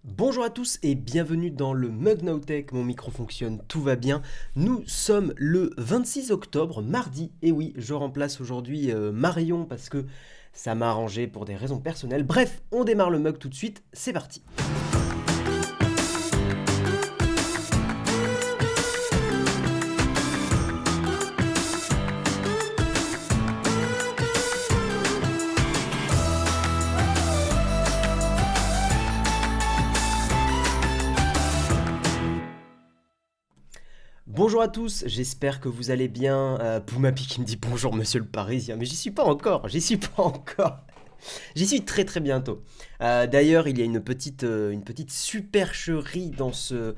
Bonjour à tous et bienvenue dans le Mug Now Tech, mon micro fonctionne, tout va bien. Nous sommes le 26 octobre, mardi, et oui, je remplace aujourd'hui Marion parce que ça m'a arrangé pour des raisons personnelles. Bref, on démarre le mug tout de suite, c'est parti. Bonjour à tous, j'espère que vous allez bien. Poumapi qui me dit bonjour monsieur le Parisien, mais j'y suis pas encore, j'y suis pas encore. J'y suis très très bientôt. D'ailleurs, il y a une petite supercherie dans ce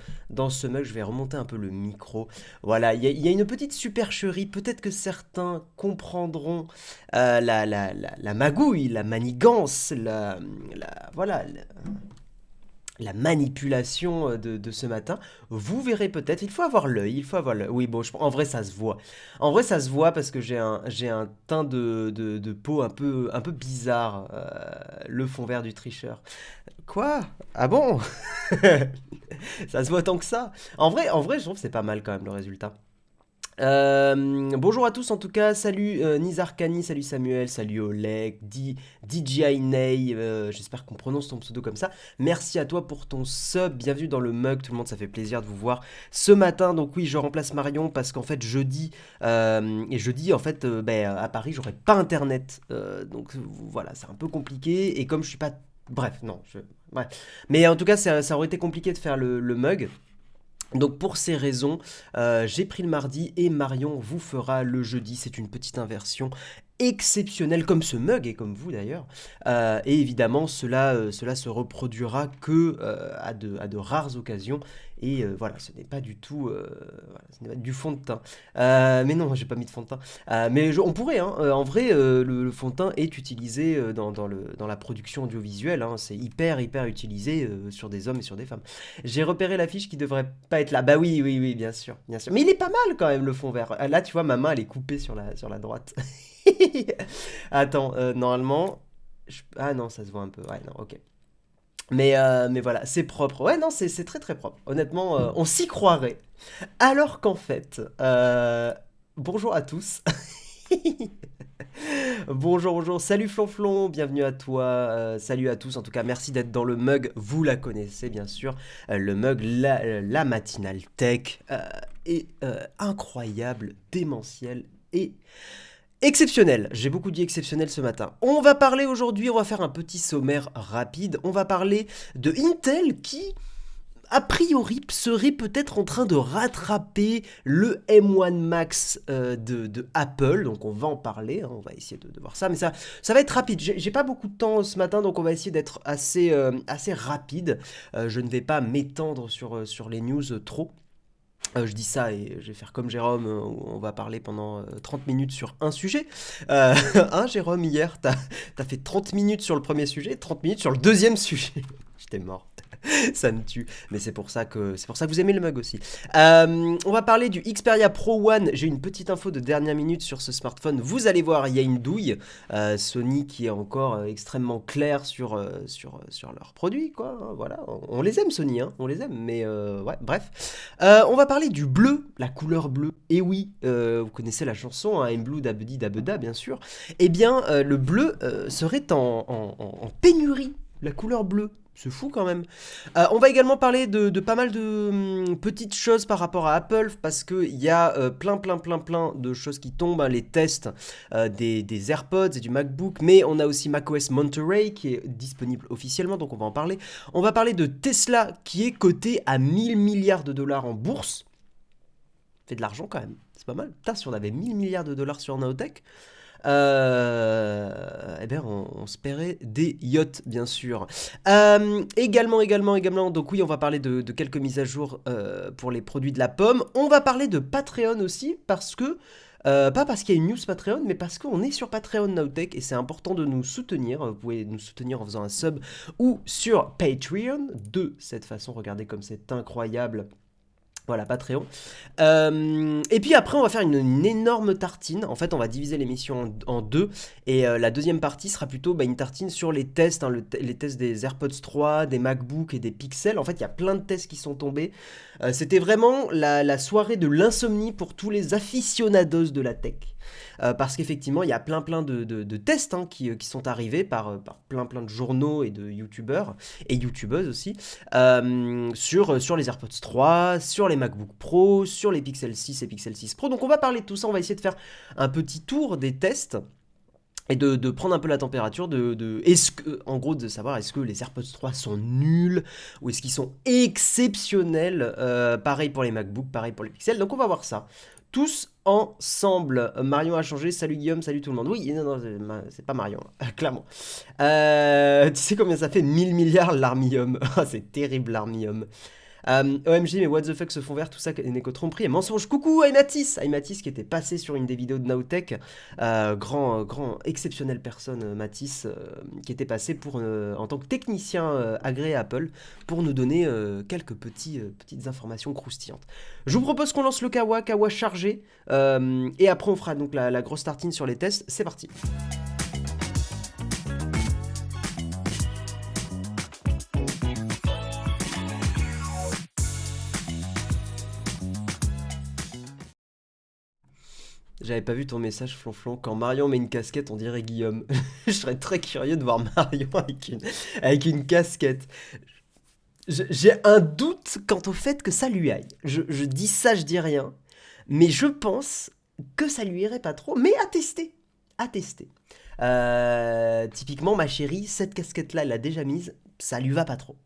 mug. Je vais remonter un peu le micro. Voilà, il y a une petite supercherie. Peut-être que certains comprendront la magouille, la manigance, voilà, la manipulation de ce matin. Vous verrez peut-être. Il faut avoir l'œil. Il faut avoir l'œil. Oui, bon, en vrai, ça se voit. En vrai, ça se voit parce que j'ai un teint de peau un peu bizarre. Le fond vert du tricheur. Quoi? Ah bon? Ça se voit tant que ça. En vrai, je trouve que c'est pas mal quand même le résultat. Bonjour à tous en tout cas, salut Nizarkani, salut Samuel, salut Oleg, DJI Ney, j'espère qu'on prononce ton pseudo comme ça. Merci à toi pour ton sub, bienvenue dans le mug, tout le monde, ça fait plaisir de vous voir ce matin. Donc oui, je remplace Marion parce qu'en fait jeudi en fait à Paris j'aurai pas internet, donc voilà, c'est un peu compliqué et comme je suis pas... Bref, non, bref. Mais en tout cas ça aurait été compliqué de faire le mug. Donc pour ces raisons, j'ai pris le mardi et Marion vous fera le jeudi. C'est une petite inversion exceptionnelle comme ce mug et comme vous d'ailleurs. Et évidemment, cela se reproduira que à de rares occasions. Et voilà, ce n'est pas du tout voilà, ce n'est pas du fond de teint. Mais non, j'ai pas mis de fond de teint. Mais on pourrait, hein, en vrai, le fond de teint est utilisé dans la production audiovisuelle. Hein, c'est hyper, hyper utilisé sur des hommes et sur des femmes. J'ai repéré l'affiche qui devrait pas être là. Bah oui, oui, oui, bien sûr, bien sûr. Mais il est pas mal quand même le fond vert. Là, tu vois, ma main elle est coupée sur la droite. Attends, normalement. Ah non, ça se voit un peu. Ouais, non, ok. Mais voilà, c'est propre. Ouais, non, c'est très très propre. Honnêtement, on s'y croirait. Alors qu'en fait, bonjour à tous. Bonjour, bonjour, salut Flonflon, bienvenue à toi, salut à tous, en tout cas merci d'être dans le mug, vous la connaissez bien sûr, le mug, la matinale tech, est incroyable, démentiel et exceptionnel. J'ai beaucoup dit exceptionnel ce matin. On va parler aujourd'hui, on va faire un petit sommaire rapide, on va parler de Intel qui a priori, serait peut-être en train de rattraper le M1 Max de Apple. Donc on va en parler, hein, on va essayer de voir ça. Mais ça va être rapide. J'ai pas beaucoup de temps ce matin, donc on va essayer d'être assez rapide. Je ne vais pas m'étendre sur les news trop. Je dis ça et je vais faire comme Jérôme, où on va parler pendant 30 minutes sur un sujet. Hein, Jérôme, hier, t'as fait 30 minutes sur le premier sujet, 30 minutes sur le deuxième sujet. J'étais mort. Ça me tue, mais c'est pour ça que vous aimez le mug aussi. On va parler du Xperia Pro One. J'ai une petite info de dernière minute sur ce smartphone. Vous allez voir, il y a une douille. Sony qui est encore extrêmement clair sur leurs produits, quoi. Hein, voilà, on les aime Sony, hein, on les aime. Mais ouais, bref. On va parler du bleu, la couleur bleue. Et oui, vous connaissez la chanson, hein, I'm Blue Dabedi Dabeda, bien sûr. Eh bien, le bleu serait en pénurie. La couleur bleue. C'est fou quand même. On va également parler de pas mal de petites choses par rapport à Apple parce qu'il y a plein de choses qui tombent, hein, les tests des AirPods et du MacBook, mais on a aussi macOS Monterey qui est disponible officiellement, donc on va en parler. On va parler de Tesla qui est coté à 1000 milliards de dollars en bourse. Fait de l'argent quand même, c'est pas mal. Putain, si on avait 1000 milliards de dollars sur Naotech, eh bien, on se paierait des yachts, bien sûr. Également, donc oui, on va parler de quelques mises à jour pour les produits de la pomme. On va parler de Patreon aussi, parce que, pas parce qu'il y a une news Patreon, mais parce qu'on est sur Patreon Nowtech, et c'est important de nous soutenir. Vous pouvez nous soutenir en faisant un sub ou sur Patreon. De cette façon, regardez comme c'est incroyable. Voilà, Patreon. Et puis après, on va faire une énorme tartine. En fait, on va diviser l'émission en deux. Et la deuxième partie sera plutôt une tartine sur les tests, hein, les tests des AirPods 3, des MacBook et des Pixel. En fait, il y a plein de tests qui sont tombés. C'était vraiment la soirée de l'insomnie pour tous les aficionados de la tech. Parce qu'effectivement, il y a plein de tests, hein, qui sont arrivés par plein de journaux et de youtubeurs et youtubeuses aussi, sur les AirPods 3, sur les MacBook Pro, sur les Pixel 6 et Pixel 6 Pro. Donc on va parler de tout ça, on va essayer de faire un petit tour des tests et de prendre un peu la température est-ce que, en gros, de savoir est-ce que les AirPods 3 sont nuls ou est-ce qu'ils sont exceptionnels. Pareil pour les MacBook, pareil pour les Pixels. Donc on va voir ça tous ensemble. Marion a changé, salut Guillaume, salut tout le monde. Oui, non, c'est pas Marion, clairement. Tu sais combien ça fait 1000 milliards l'Armium? C'est terrible l'Armium. OMG, mais what the fuck, ce fond vert, tout ça n'est que tromperie et mensonge. Coucou Aimatis, Aimatis qui était passé sur une des vidéos de Nowtech. Grand, exceptionnelle personne, Mathis, qui était passé en tant que technicien agréé à Apple pour nous donner quelques petites informations croustillantes. Je vous propose qu'on lance le Kawa chargé, et après on fera donc la grosse tartine sur les tests. C'est parti. J'avais pas vu ton message, Flonflon. Quand Marion met une casquette, on dirait Guillaume. Je serais très curieux de voir Marion avec une casquette. J'ai un doute quant au fait que ça lui aille. Je dis ça, je dis rien. Mais je pense que ça lui irait pas trop. Mais à tester. À tester. Typiquement, ma chérie, cette casquette-là, elle l'a déjà mise. Ça lui va pas trop.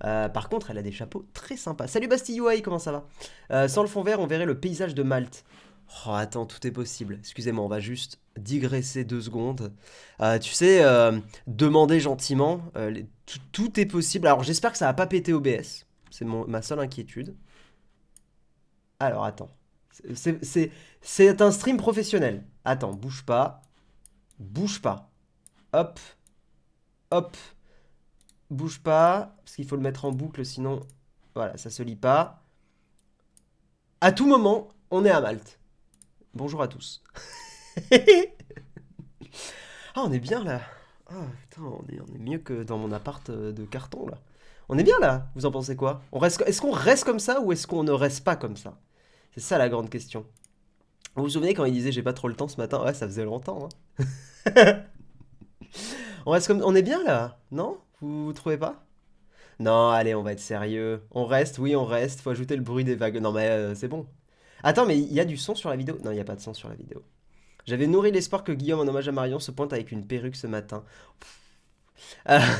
Par contre, elle a des chapeaux très sympas. Salut Bastille UI, comment ça va? Sans le fond vert, on verrait le paysage de Malte. Oh, attends, tout est possible. Excusez-moi, on va juste digresser 2 secondes. Tu sais, demander gentiment, tout est possible. Alors, j'espère que ça va pas péter OBS. C'est ma seule inquiétude. Alors, attends. C'est un stream professionnel. Attends, bouge pas. Bouge pas. Hop. Hop. Bouge pas. Parce qu'il faut le mettre en boucle, sinon... Voilà, ça se lit pas. À tout moment, on est à Malte. Bonjour à tous. Ah, on est bien là. Ah, putain, on est mieux que dans mon appart de carton là. On est bien là. Vous en pensez quoi? Est-ce qu'on reste comme ça ou est-ce qu'on ne reste pas comme ça? C'est ça la grande question. Vous vous souvenez quand il disait j'ai pas trop le temps ce matin? Ouais, ça faisait longtemps, hein. On est bien là, non? Vous trouvez pas? Non, allez, on va être sérieux. On reste, oui, on reste. Faut ajouter le bruit des vagues. Non, mais c'est bon. Attends, mais il y a du son sur la vidéo? Non, il n'y a pas de son sur la vidéo. J'avais nourri l'espoir que Guillaume, en hommage à Marion, se pointe avec une perruque ce matin.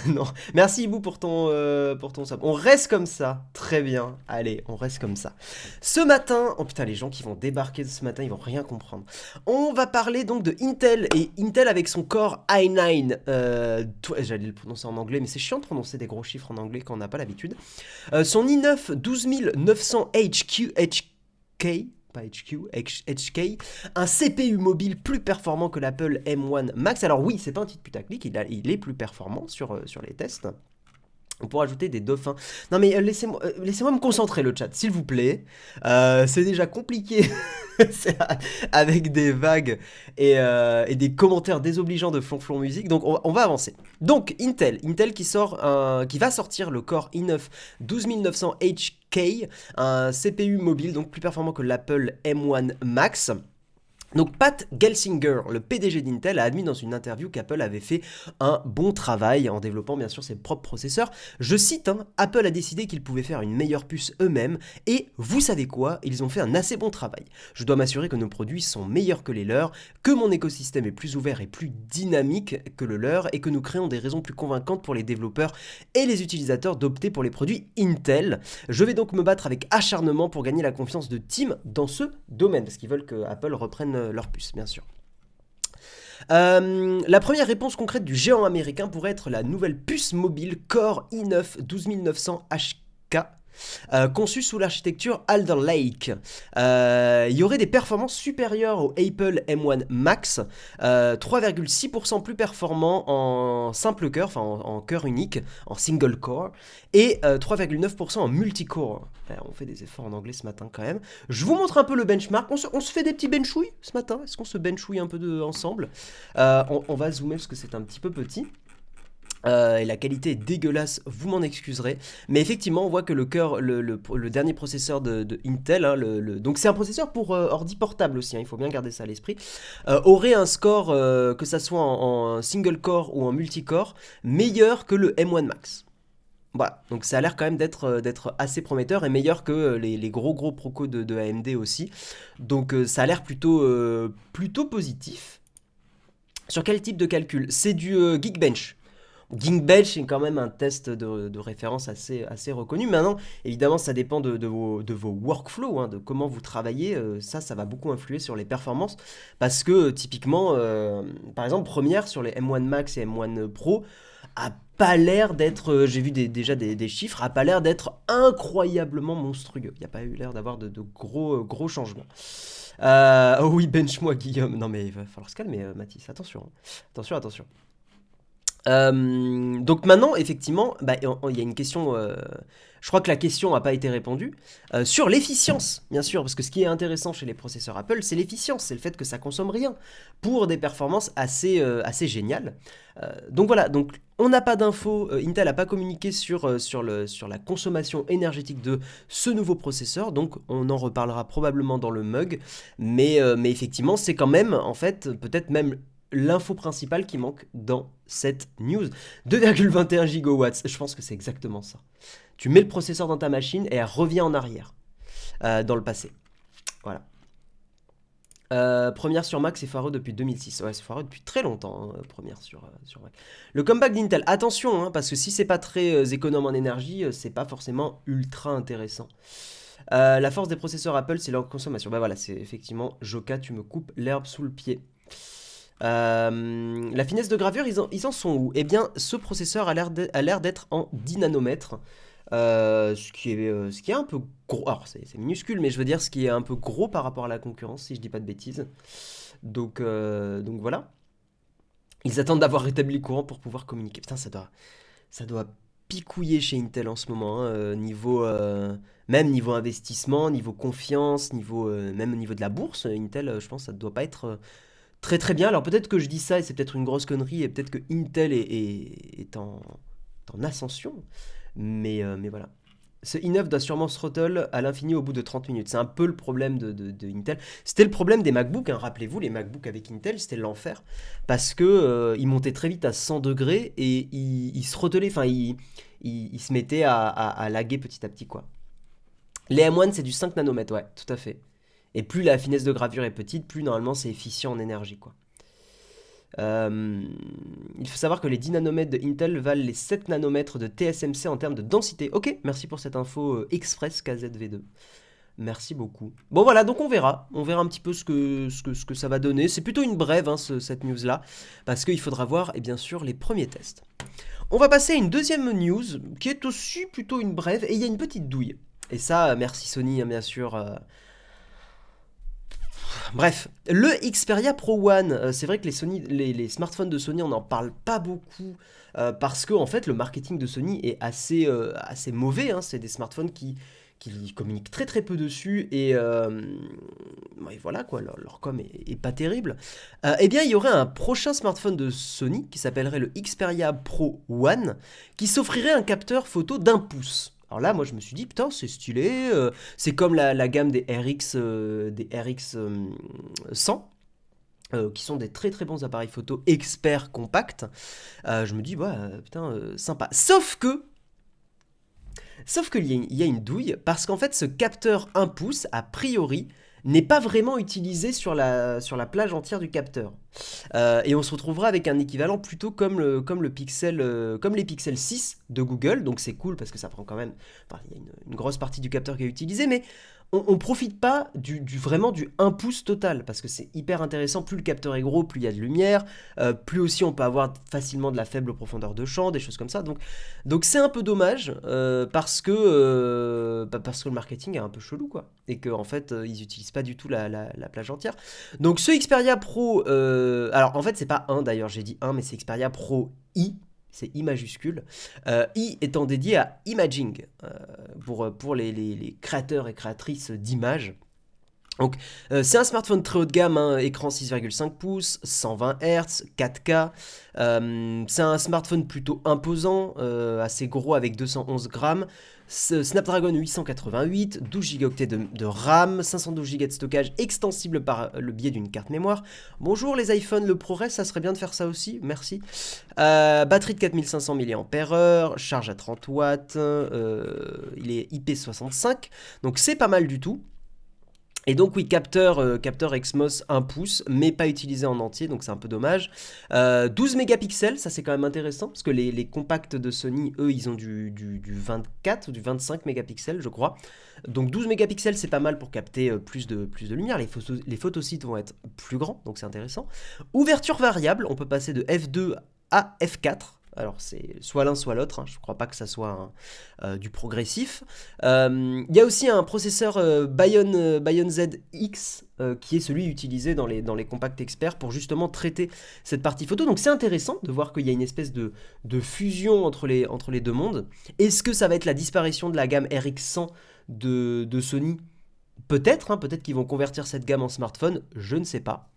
Non. Merci Ibou pour ton sub. On reste comme ça. Très bien. Allez, on reste comme ça. Ce matin... Oh putain, les gens qui vont débarquer ce matin, ils vont rien comprendre. On va parler donc de Intel. Et Intel avec son Core i9. J'allais le prononcer en anglais, mais c'est chiant de prononcer des gros chiffres en anglais quand on n'a pas l'habitude. Son i9 12900 HK, pas HK, un CPU mobile plus performant que l'Apple M1 Max. Alors oui, c'est pas un titre putaclic, il est plus performant sur les tests. On pourra ajouter des dauphins. Non mais laissez-moi me concentrer le chat, s'il vous plaît. C'est déjà compliqué avec des vagues et des commentaires désobligeants de Flonflon Musique. Donc on va avancer. Donc Intel qui va sortir le Core i9 12900 HK, un CPU mobile donc plus performant que l'Apple M1 Max. Donc Pat Gelsinger, le PDG d'Intel, a admis dans une interview qu'Apple avait fait un bon travail en développant bien sûr ses propres processeurs. Je cite, hein, Apple a décidé qu'ils pouvaient faire une meilleure puce eux-mêmes et vous savez quoi, ils ont fait un assez bon travail. Je dois m'assurer que nos produits sont meilleurs que les leurs, que mon écosystème est plus ouvert et plus dynamique que le leur et que nous créons des raisons plus convaincantes pour les développeurs et les utilisateurs d'opter pour les produits Intel. Je vais donc me battre avec acharnement pour gagner la confiance de Tim dans ce domaine parce qu'ils veulent que Apple reprenne leur puce, bien sûr. La première réponse concrète du géant américain pourrait être la nouvelle puce mobile Core i9 12900 HK. conçu sous l'architecture Alder Lake. Il y aurait des performances supérieures au Apple M1 Max, 3,6% plus performant en simple cœur, enfin en cœur unique, en single core, et 3,9% en multicore. On fait des efforts en anglais ce matin quand même. Je vous montre un peu le benchmark. On se fait des petits benchouilles ce matin. Est-ce qu'on se benchouille un peu ensemble? On va zoomer parce que c'est un petit peu petit. Et la qualité est dégueulasse, vous m'en excuserez. Mais effectivement, on voit que le dernier processeur de Intel, hein, donc c'est un processeur pour ordi portable aussi, hein, il faut bien garder ça à l'esprit, aurait un score, que ça soit en single core ou en multicore, meilleur que le M1 Max. Voilà, donc ça a l'air quand même d'être assez prometteur et meilleur que les gros procos de AMD aussi. Donc ça a l'air plutôt positif. Sur quel type de calcul? C'est du Geekbench. Geekbench est quand même un test de référence assez reconnu. Maintenant, évidemment, ça dépend de vos workflows, hein, de comment vous travaillez. Ça va beaucoup influer sur les performances. Parce que, typiquement, par exemple, Premiere sur les M1 Max et M1 Pro a pas l'air d'être, j'ai vu déjà des chiffres, a pas l'air d'être incroyablement monstrueux. Il n'y a pas eu l'air d'avoir de gros changements. Oh oui, bench-moi, Guillaume. Non, mais il va falloir se calmer, Mathis. Attention. Attention. Donc maintenant, effectivement, il y a une question. Je crois que la question n'a pas été répondue sur l'efficience, bien sûr, parce que ce qui est intéressant chez les processeurs Apple, c'est l'efficience, c'est le fait que ça consomme rien pour des performances assez géniales. Donc voilà, donc on n'a pas d'infos. Intel n'a pas communiqué sur la consommation énergétique de ce nouveau processeur, donc on en reparlera probablement dans le mug, mais effectivement, c'est quand même, en fait, peut-être même l'info principale qui manque dans cette news. 2,21 gigawatts, je pense que c'est exactement ça. Tu mets le processeur dans ta machine et elle revient en arrière, dans le passé. Voilà. Première sur Mac, c'est foireux depuis 2006. Ouais, c'est foireux depuis très longtemps, hein, première sur Mac. Le comeback d'Intel, attention, hein, parce que si c'est pas très économe en énergie, c'est pas forcément ultra intéressant. La force des processeurs Apple, c'est leur consommation. Bah voilà, c'est effectivement, Joka, tu me coupes l'herbe sous le pied. La finesse de gravure, ils en sont où? Eh bien, ce processeur a l'air d'être en 10 nanomètres. Ce qui est un peu gros. Alors, c'est minuscule, mais je veux dire, ce qui est un peu gros par rapport à la concurrence, si je dis pas de bêtises. Donc voilà. Ils attendent d'avoir rétabli le courant pour pouvoir communiquer. Putain, ça doit picouiller chez Intel en ce moment, hein, même niveau investissement, niveau confiance, même au niveau de la bourse. Intel, je pense, ça ne doit pas être très bien. Alors peut-être que je dis ça et c'est peut-être une grosse connerie et peut-être que Intel est en ascension. Mais voilà. Ce i9 doit sûrement throttle à l'infini au bout de 30 minutes. C'est un peu le problème de Intel. C'était le problème des MacBooks, hein. Rappelez-vous, les MacBooks avec Intel, c'était l'enfer. Parce que ils montaient très vite à 100 degrés et ils se throttlaient, enfin, ils se mettaient à laguer petit à petit, quoi. Les M1, c'est du 5 nanomètres, ouais, tout à fait. Et plus la finesse de gravure est petite, plus normalement c'est efficient en énergie, quoi. Il faut savoir que les 10 nanomètres de Intel valent les 7 nanomètres de TSMC en termes de densité. Ok, merci pour cette info express KZV2. Merci beaucoup. Bon voilà, donc on verra un petit peu ce que ça va donner. C'est plutôt une brève, hein, cette news-là, parce qu'il faudra voir, et bien sûr, les premiers tests. On va passer à une deuxième news, qui est aussi plutôt une brève, et il y a une petite douille. Et ça, merci Sony, hein, bien sûr. Bref, le Xperia Pro One, c'est vrai que les smartphones de Sony, on n'en parle pas beaucoup, parce que en fait, le marketing de Sony est assez mauvais, hein. C'est des smartphones qui communiquent très peu dessus, et voilà quoi, leur com est pas terrible. Eh bien, il y aurait un prochain smartphone de Sony qui s'appellerait le Xperia Pro One, qui s'offrirait un capteur photo d'1 pouce. Alors là, moi, je me suis dit, putain, c'est stylé. C'est comme la gamme des RX 100, qui sont des très bons appareils photo experts compacts. Je me dis, ouais, putain, sympa. Sauf qu'il y a une douille, parce qu'en fait, ce capteur 1 pouce, a priori, n'est pas vraiment utilisé sur la plage entière du capteur. Et on se retrouvera avec un équivalent plutôt comme le Pixel, comme les Pixel 6 de Google. Donc c'est cool parce que ça prend quand même, enfin, il y a une grosse partie du capteur qui est utilisée, mais on profite pas vraiment du 1 pouce total parce que c'est hyper intéressant. Plus le capteur est gros, plus il y a de lumière, plus aussi on peut avoir facilement de la faible profondeur de champ, des choses comme ça. Donc c'est un peu dommage parce que le marketing est un peu chelou quoi, et qu'en fait ils utilisent pas du tout la plage entière. Donc ce Xperia Pro, alors en fait c'est pas un d'ailleurs, j'ai dit un, mais c'est Xperia Pro I. C'est I majuscule. I étant dédié à Imaging, pour les créateurs et créatrices d'images. Donc, c'est un smartphone très haut de gamme, hein, écran 6,5 pouces, 120 Hz, 4K. C'est un smartphone plutôt imposant, assez gros avec 211 grammes. Snapdragon 888, 12 Go de RAM, 512 Go de stockage extensible par le biais d'une carte mémoire. Bonjour les iPhones, le ProRes, ça serait bien de faire ça aussi, merci. Batterie de 4500 mAh, charge à 30 watts, il est IP65, donc c'est pas mal du tout. Et donc oui, capteur Exmos 1 pouce, mais pas utilisé en entier, donc c'est un peu dommage. 12 mégapixels, ça c'est quand même intéressant, parce que les compacts de Sony, eux, ils ont du 24 ou du 25 mégapixels, je crois. Donc 12 mégapixels, c'est pas mal pour capter plus de lumière. Les photosites vont être plus grands, donc c'est intéressant. Ouverture variable, on peut passer de f2 à f4. Alors c'est soit l'un soit l'autre, hein. Je ne crois pas que ça soit du progressif. Il y a aussi un processeur Bion ZX qui est celui utilisé dans les compacts experts pour justement traiter cette partie photo. Donc c'est intéressant de voir qu'il y a une espèce de fusion entre les deux mondes. Est-ce que ça va être la disparition de la gamme RX100 de Sony? Peut-être, hein, peut-être qu'ils vont convertir cette gamme en smartphone, je ne sais pas.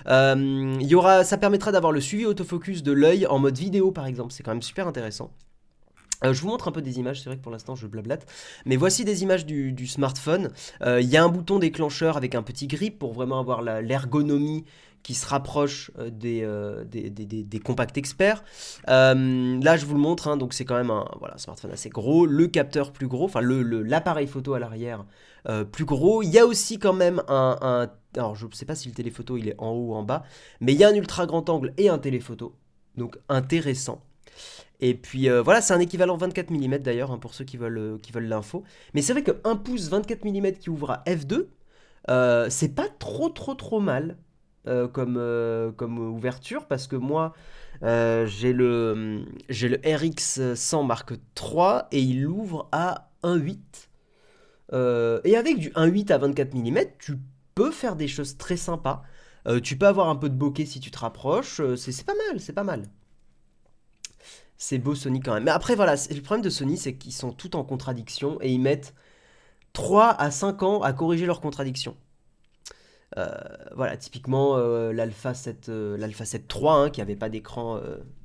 Ça permettra d'avoir le suivi autofocus de l'œil en mode vidéo par exemple, c'est quand même super intéressant. Je vous montre un peu des images, c'est vrai que pour l'instant je blablate, mais voici des images du smartphone. Il y a un bouton déclencheur avec un petit grip pour vraiment avoir l'ergonomie qui se rapproche des compacts experts. Là je vous le montre, hein, donc c'est quand même un smartphone assez gros, le capteur plus gros, enfin l'appareil photo à l'arrière plus gros. Il y a aussi quand même alors je ne sais pas si le téléphoto il est en haut ou en bas, mais il y a un ultra grand angle et un téléphoto, donc intéressant. Et puis voilà, c'est un équivalent 24 mm d'ailleurs, hein, pour ceux qui veulent l'info. Mais c'est vrai que 1 pouce 24 mm qui ouvre à f2, c'est pas trop mal comme ouverture, parce que moi j'ai le RX100 Mark III et il ouvre à 1.8. Et avec du 1.8 à 24 mm, tu peux faire des choses très sympas. Tu peux avoir un peu de bokeh si tu te rapproches. C'est pas mal. C'est beau Sony quand même. Mais après, voilà, le problème de Sony, c'est qu'ils sont tout en contradiction et ils mettent 3 à 5 ans à corriger leurs contradictions. Voilà, typiquement l'Alpha 7 III, hein, qui n'avait pas d'écran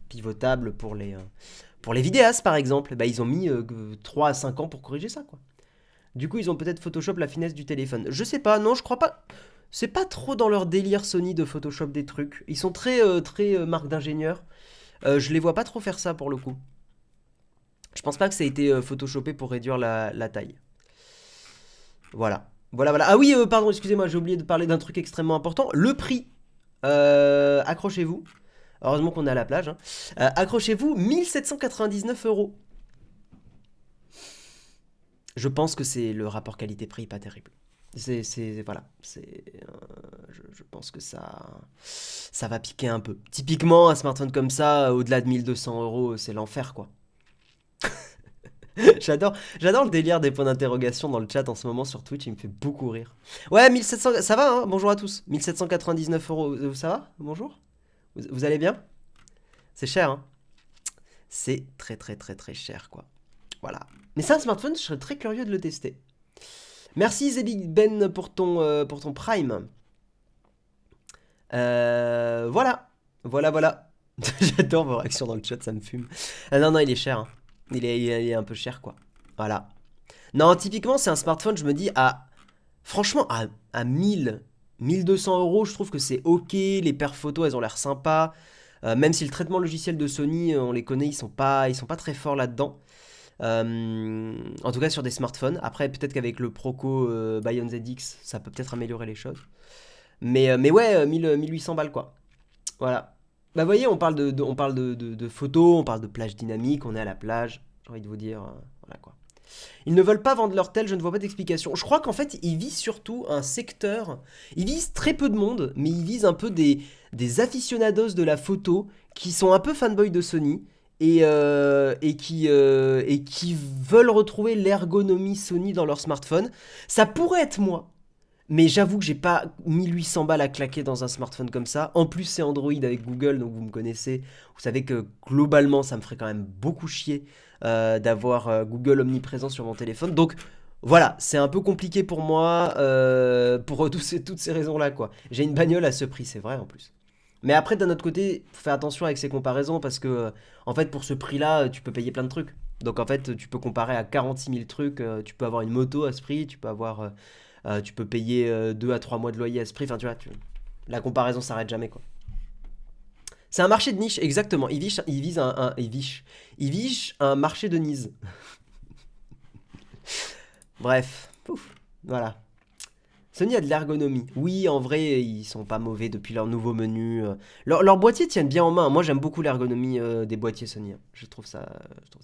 pivotable pour les vidéastes par exemple. Bah, ils ont mis 3 à 5 ans pour corriger ça, quoi. Du coup, ils ont peut-être Photoshop la finesse du téléphone. Je sais pas, non, je crois pas. C'est pas trop dans leur délire Sony de Photoshop des trucs. Ils sont très marque d'ingénieur. Je les vois pas trop faire ça pour le coup. Je pense pas que ça a été photoshopé pour réduire la taille. Voilà. Ah oui, pardon, excusez-moi, j'ai oublié de parler d'un truc extrêmement important. Le prix. Accrochez-vous. Heureusement qu'on est à la plage, hein. Accrochez-vous, 1799 €. Je pense que c'est le rapport qualité-prix pas terrible. Voilà, je pense que ça va piquer un peu. Typiquement, un smartphone comme ça, au-delà de 1200 €, c'est l'enfer, quoi. J'adore le délire des points d'interrogation dans le chat en ce moment sur Twitch, il me fait beaucoup rire. Ouais, 1700, ça va, hein, bonjour à tous. 1799 €, ça va? Bonjour? Vous allez bien? C'est cher, hein? C'est très cher, quoi. Voilà. Mais c'est un smartphone, je serais très curieux de le tester. Merci Zebig Ben pour ton Prime. Voilà. J'adore vos réactions dans le chat, ça me fume. Non, il est cher, hein. Il est un peu cher, quoi. Voilà. Non, typiquement, c'est un smartphone, je me dis, franchement, à 1200 €, je trouve que c'est ok. Les paires photos, elles ont l'air sympas. Même si le traitement logiciel de Sony, on les connaît, ils sont pas très forts là-dedans. En tout cas sur des smartphones. Après peut-être qu'avec le Proco Bion ZX ça peut peut-être améliorer les choses. Mais ouais, 1800 balles quoi. Voilà. Bah, vous voyez, on parle de photos, on parle de plage dynamique, on est à la plage. J'ai envie de vous dire, voilà quoi. Ils ne veulent pas vendre leur tel, je ne vois pas d'explication. Je crois qu'en fait, ils visent surtout un secteur. Ils visent très peu de monde, mais ils visent un peu des aficionados de la photo qui sont un peu fanboys de Sony et qui veulent retrouver l'ergonomie Sony dans leur smartphone. Ça pourrait être moi. Mais j'avoue que j'ai pas 1800 balles à claquer dans un smartphone comme ça. En plus, c'est Android avec Google, donc vous me connaissez. Vous savez que globalement, ça me ferait quand même beaucoup chier d'avoir Google omniprésent sur mon téléphone. Donc voilà, c'est un peu compliqué pour moi pour toutes ces raisons-là, quoi. J'ai une bagnole à ce prix, c'est vrai en plus. Mais après, d'un autre côté, faut faire attention avec ces comparaisons parce que, en fait, pour ce prix-là, tu peux payer plein de trucs. Donc en fait, tu peux comparer à 46 000 trucs. Tu peux avoir une moto à ce prix, tu peux payer 2 à 3 mois de loyer à ce prix. Enfin, tu vois, la comparaison s'arrête jamais, quoi. C'est un marché de niche, exactement. Il vise un marché de niche. Bref, pouf, voilà. Sony a de l'ergonomie. Oui, en vrai, ils sont pas mauvais depuis leur nouveau menu. Leurs boîtiers tiennent bien en main. Moi, j'aime beaucoup l'ergonomie des boîtiers Sony, hein. Je trouve ça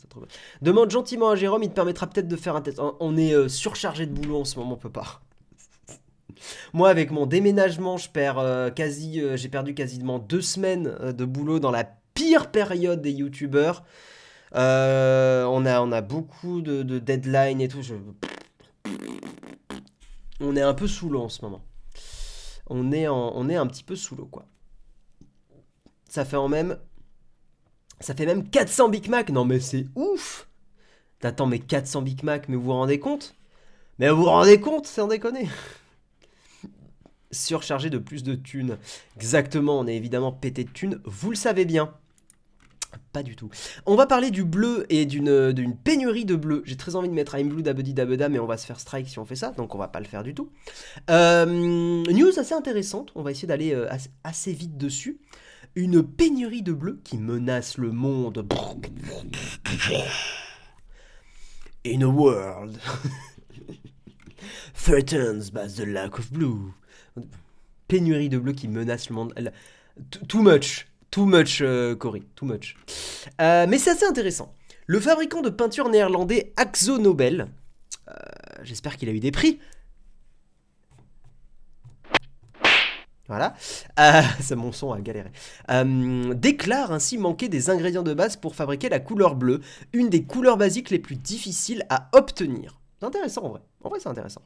trop bien. Demande gentiment à Jérôme, il te permettra peut-être de faire un test. On est surchargé de boulot en ce moment, on peut pas. Moi, avec mon déménagement, j'ai perdu quasiment 2 semaines de boulot dans la pire période des youtubeurs. On a beaucoup de deadlines et tout. On est un peu sous l'eau en ce moment. On est un petit peu sous l'eau, quoi. Ça fait ça fait même 400 Big Mac. Non, mais c'est ouf. Attends, mais 400 Big Mac, mais vous vous rendez compte? Mais vous vous rendez compte, sans déconner. Surchargé de plus de thunes. Exactement, on est évidemment pété de thunes, vous le savez bien. Pas du tout. On va parler du bleu et d'une pénurie de bleu. J'ai très envie de mettre I'm Blue Dabedi Dabeda, mais on va se faire strike si on fait ça, donc on va pas le faire du tout. News assez intéressante, on va essayer d'aller assez vite dessus. Une pénurie de bleu qui menace le monde. In a world threatened by the lack of blue. Pénurie de bleu qui menace le monde. Too much. Too much, Cory. Too much. Mais c'est assez intéressant. Le fabricant de peinture néerlandais Akzo Nobel, j'espère qu'il a eu des prix. Voilà. Mon son a galéré. Déclare ainsi manquer des ingrédients de base pour fabriquer la couleur bleue, une des couleurs basiques les plus difficiles à obtenir. C'est intéressant en vrai. En vrai, c'est intéressant.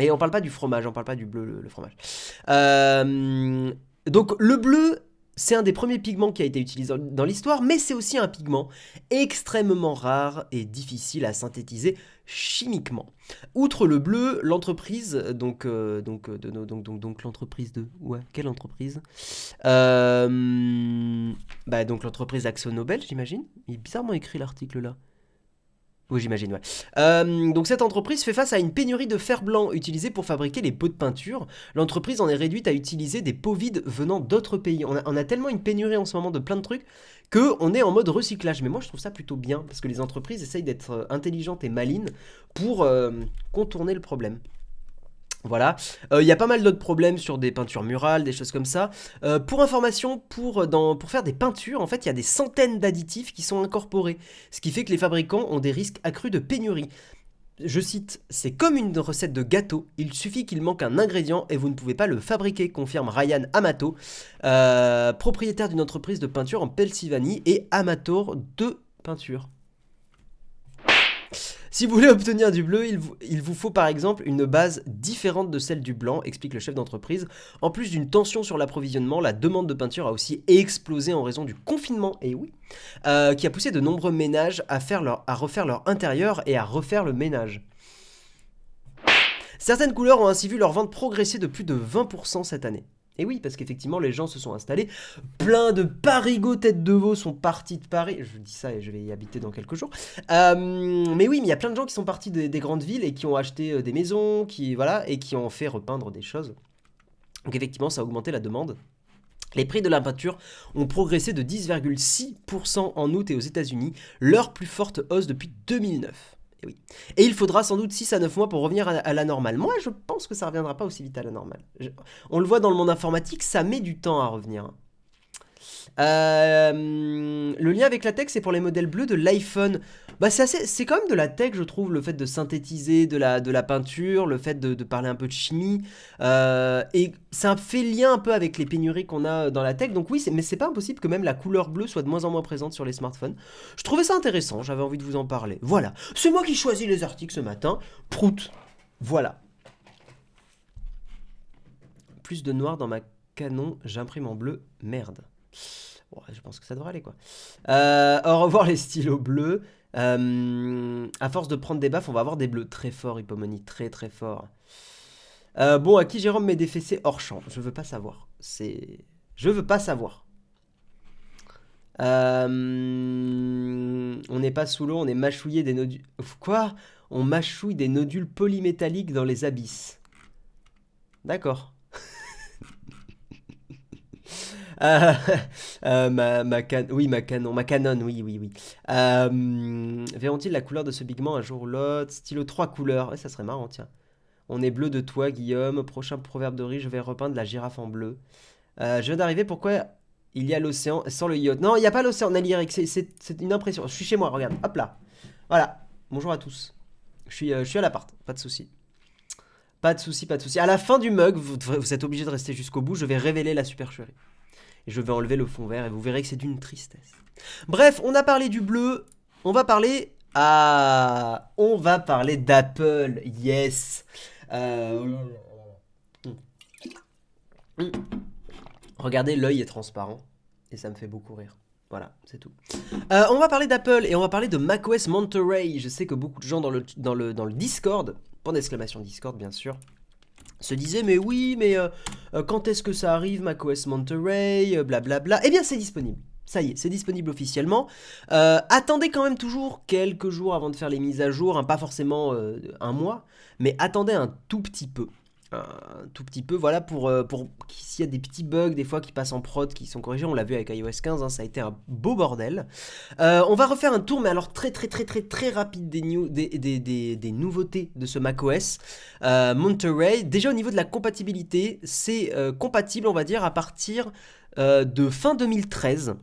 Et on parle pas du fromage, on parle pas du bleu, le fromage. Donc le bleu, c'est un des premiers pigments qui a été utilisé dans l'histoire, mais c'est aussi un pigment extrêmement rare et difficile à synthétiser chimiquement. Outre le bleu, l'entreprise, donc l'entreprise de... Ouais, quelle entreprise donc l'entreprise Akzo Nobel, j'imagine. Il est bizarrement écrit l'article là. Oui, j'imagine, ouais. Donc cette entreprise fait face à une pénurie de fer blanc utilisé pour fabriquer les pots de peinture. L'entreprise en est réduite à utiliser des pots vides venant d'autres pays. On a tellement une pénurie en ce moment de plein de trucs qu'on est en mode recyclage. Mais moi, je trouve ça plutôt bien, parce que les entreprises essayent d'être intelligentes et malines pour contourner le problème. Voilà, il y a pas mal d'autres problèmes sur des peintures murales, des choses comme ça. Pour information, pour faire des peintures, en fait, il y a des centaines d'additifs qui sont incorporés, ce qui fait que les fabricants ont des risques accrus de pénurie. Je cite, c'est comme une recette de gâteau, il suffit qu'il manque un ingrédient et vous ne pouvez pas le fabriquer, confirme Ryan Amato, propriétaire d'une entreprise de peinture en Pennsylvanie et amateur de peinture. Si vous voulez obtenir du bleu, il vous faut par exemple une base différente de celle du blanc, explique le chef d'entreprise. En plus d'une tension sur l'approvisionnement, la demande de peinture a aussi explosé en raison du confinement, et oui, qui a poussé de nombreux ménages à refaire leur intérieur et à refaire le ménage. Certaines couleurs ont ainsi vu leur vente progresser de plus de 20% cette année. Et oui, parce qu'effectivement, les gens se sont installés. Plein de parigots têtes de veau sont partis de Paris. Je dis ça et je vais y habiter dans quelques jours. Mais oui, mais il y a plein de gens qui sont partis des grandes villes et qui ont acheté des maisons, et qui ont fait repeindre des choses. Donc effectivement, ça a augmenté la demande. Les prix de la peinture ont progressé de 10,6% en août et aux États-Unis, leur plus forte hausse depuis 2009. Et oui. Et il faudra sans doute 6 à 9 mois pour revenir à la normale. Moi, je pense que ça ne reviendra pas aussi vite à la normale. On le voit dans le monde informatique, ça met du temps à revenir. Le lien avec la tech, c'est pour les modèles bleus de l'iPhone. Bah, c'est quand même de la tech, je trouve, le fait de synthétiser de la peinture, le fait de parler un peu de chimie. Et ça fait lien un peu avec les pénuries qu'on a dans la tech. Donc oui, mais c'est pas impossible que même la couleur bleue soit de moins en moins présente sur les smartphones. Je trouvais ça intéressant, j'avais envie de vous en parler. Voilà, c'est moi qui choisis les articles ce matin. Prout. Voilà. Plus de noir dans ma Canon, j'imprime en bleu. Merde. Ouais, je pense que ça devrait aller quoi. Au revoir les stylos bleus. À force de prendre des baffes, on va avoir des bleus très forts, Hippomony, très très forts. Bon, à qui Jérôme met des fessées hors champ? Je veux pas savoir. Je veux pas savoir. On n'est pas sous l'eau, on est mâchouillé des nodules. Quoi? On mâchouille des nodules polymétalliques dans les abysses. D'accord. Euh, oui, ma Canon, oui, oui, oui. Verront-ils la couleur de ce pigment un jour ou l'autre? Stylo 3 couleurs. Ouais, ça serait marrant, tiens. On est bleu de toi, Guillaume. Prochain proverbe de riz, je vais repeindre la girafe en bleu. Je viens d'arriver, pourquoi il y a l'océan sans le yacht? Non, il n'y a pas l'océan, Naliric, c'est une impression. Je suis chez moi, regarde, hop là. Voilà, bonjour à tous. Je suis à l'appart, pas de souci. Pas de souci, pas de souci. À la fin du mug, vous êtes obligé de rester jusqu'au bout, je vais révéler la supercherie. Et je vais enlever le fond vert et vous verrez que c'est d'une tristesse. Bref, on a parlé du bleu, on va parler... Ah, on va parler d'Apple, yes. Regardez, l'œil est transparent et ça me fait beaucoup rire. Voilà, c'est tout. On va parler d'Apple et on va parler de macOS Monterey. Je sais que beaucoup de gens dans le Discord, point d'exclamation Discord bien sûr, se disaient mais oui, mais quand est-ce que ça arrive macOS Monterey, blablabla. Eh bien c'est disponible. Ça y est, c'est disponible officiellement. Attendez quand même toujours quelques jours avant de faire les mises à jour, hein, pas forcément un mois, mais attendez un tout petit peu. Un tout petit peu, voilà, pour s'il y a des petits bugs des fois qui passent en prod, qui sont corrigés, on l'a vu avec iOS 15, hein, ça a été un beau bordel. On va refaire un tour, mais alors très très très très très rapide des nouveautés de ce macOS Monterey. Déjà au niveau de la compatibilité, c'est compatible on va dire à partir de fin 2013.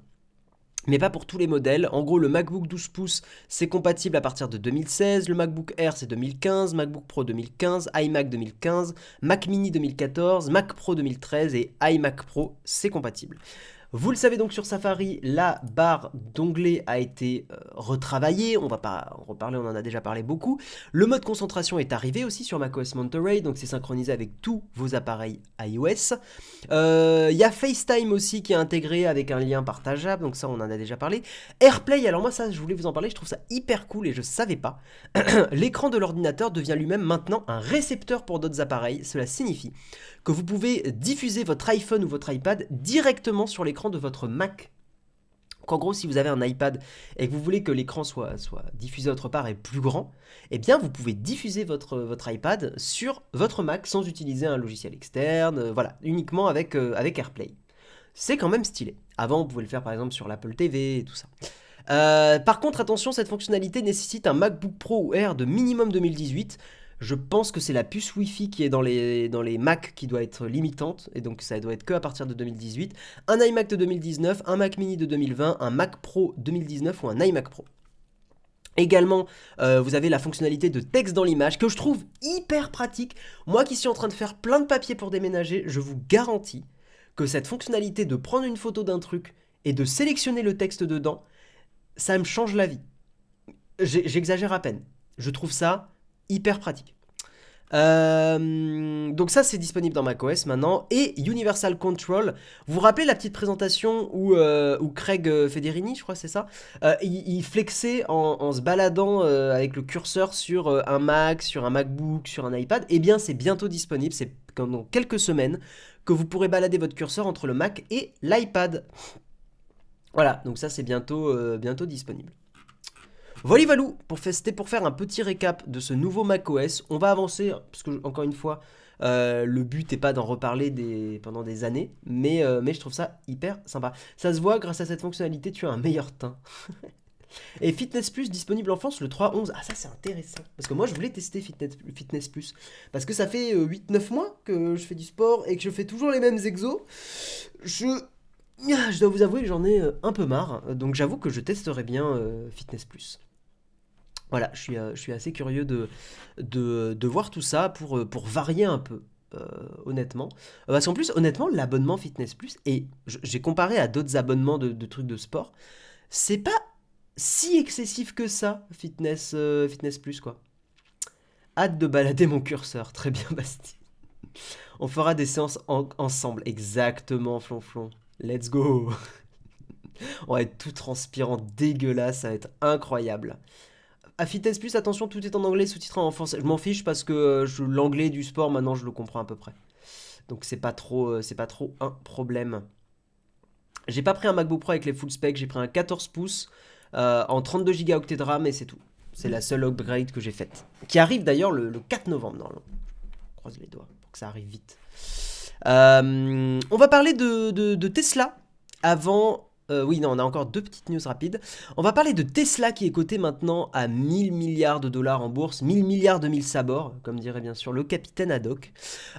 Mais pas pour tous les modèles. En gros, le MacBook 12 pouces, c'est compatible à partir de 2016. Le MacBook Air, c'est 2015. MacBook Pro 2015. iMac 2015. Mac Mini 2014. Mac Pro 2013. Et iMac Pro, c'est compatible. Vous le savez donc sur Safari, la barre d'onglet a été retravaillée, on va pas en reparler, on en a déjà parlé beaucoup. Le mode concentration est arrivé aussi sur macOS Monterey, donc c'est synchronisé avec tous vos appareils iOS. Il y a FaceTime aussi qui est intégré avec un lien partageable, donc ça on en a déjà parlé. AirPlay, alors moi ça je voulais vous en parler, je trouve ça hyper cool et je savais pas. L'écran de l'ordinateur devient lui-même maintenant un récepteur pour d'autres appareils, cela signifie que vous pouvez diffuser votre iPhone ou votre iPad directement sur l'écran de votre Mac. Donc en gros, si vous avez un iPad et que vous voulez que l'écran soit diffusé autre part et plus grand, eh bien vous pouvez diffuser votre iPad sur votre Mac sans utiliser un logiciel externe, voilà, uniquement avec AirPlay. C'est quand même stylé. Avant, on pouvait le faire par exemple sur l'Apple TV et tout ça. Par contre, attention, cette fonctionnalité nécessite un MacBook Pro ou Air de minimum 2018. Je pense que c'est la puce Wi-Fi qui est dans les Mac qui doit être limitante, et donc ça doit être que à partir de 2018. Un iMac de 2019, un Mac Mini de 2020, un Mac Pro 2019 ou un iMac Pro. Également, vous avez la fonctionnalité de texte dans l'image que je trouve hyper pratique. Moi qui suis en train de faire plein de papiers pour déménager, je vous garantis que cette fonctionnalité de prendre une photo d'un truc et de sélectionner le texte dedans, ça me change la vie. J'exagère à peine. Je trouve ça hyper pratique. Donc ça c'est disponible dans macOS maintenant. Et Universal Control. Vous vous rappelez la petite présentation où Craig Federini, je crois c'est ça, il flexait en se baladant avec le curseur sur un Mac, sur un MacBook, sur un iPad. Eh bien c'est bientôt disponible, c'est dans quelques semaines que vous pourrez balader votre curseur entre le Mac et l'iPad. Voilà, donc ça c'est bientôt disponible. Voilà, c'était pour faire un petit récap de ce nouveau macOS. On va avancer, parce que, encore une fois, le but n'est pas d'en reparler pendant des années, mais je trouve ça hyper sympa. Ça se voit, grâce à cette fonctionnalité, tu as un meilleur teint. Et Fitness Plus disponible en France le 3/11. Ah, ça c'est intéressant. Parce que moi je voulais tester Fitness Plus. Parce que ça fait 8-9 mois que je fais du sport et que je fais toujours les mêmes exos. je dois vous avouer que j'en ai un peu marre, donc j'avoue que je testerai bien Fitness Plus. Voilà, je suis assez curieux de voir tout ça pour varier un peu, honnêtement. Parce qu'en plus, honnêtement, l'abonnement Fitness Plus, et j'ai comparé à d'autres abonnements de trucs de sport, c'est pas si excessif que ça, Fitness Plus, quoi. Hâte de balader mon curseur, très bien Bastien. On fera des séances ensemble, exactement, Flonflon. Let's go. On va être tout transpirant, dégueulasse, ça va être incroyable. À Fitness Plus, attention, tout est en anglais, sous-titré en français. Je m'en fiche parce que l'anglais du sport, maintenant, je le comprends à peu près. Donc c'est pas trop un problème. J'ai pas pris un MacBook Pro avec les full specs, j'ai pris un 14 pouces en 32 Go de RAM et c'est tout. C'est la seule upgrade que j'ai faite. Qui arrive d'ailleurs le 4 novembre, normalement. Je croise les doigts pour que ça arrive vite. On va parler de Tesla avant. Oui, non, on a encore deux petites news rapides. On va parler de Tesla qui est coté maintenant à 1000 milliards de dollars en bourse, 1000 milliards de 1000 sabords, comme dirait bien sûr le capitaine Haddock.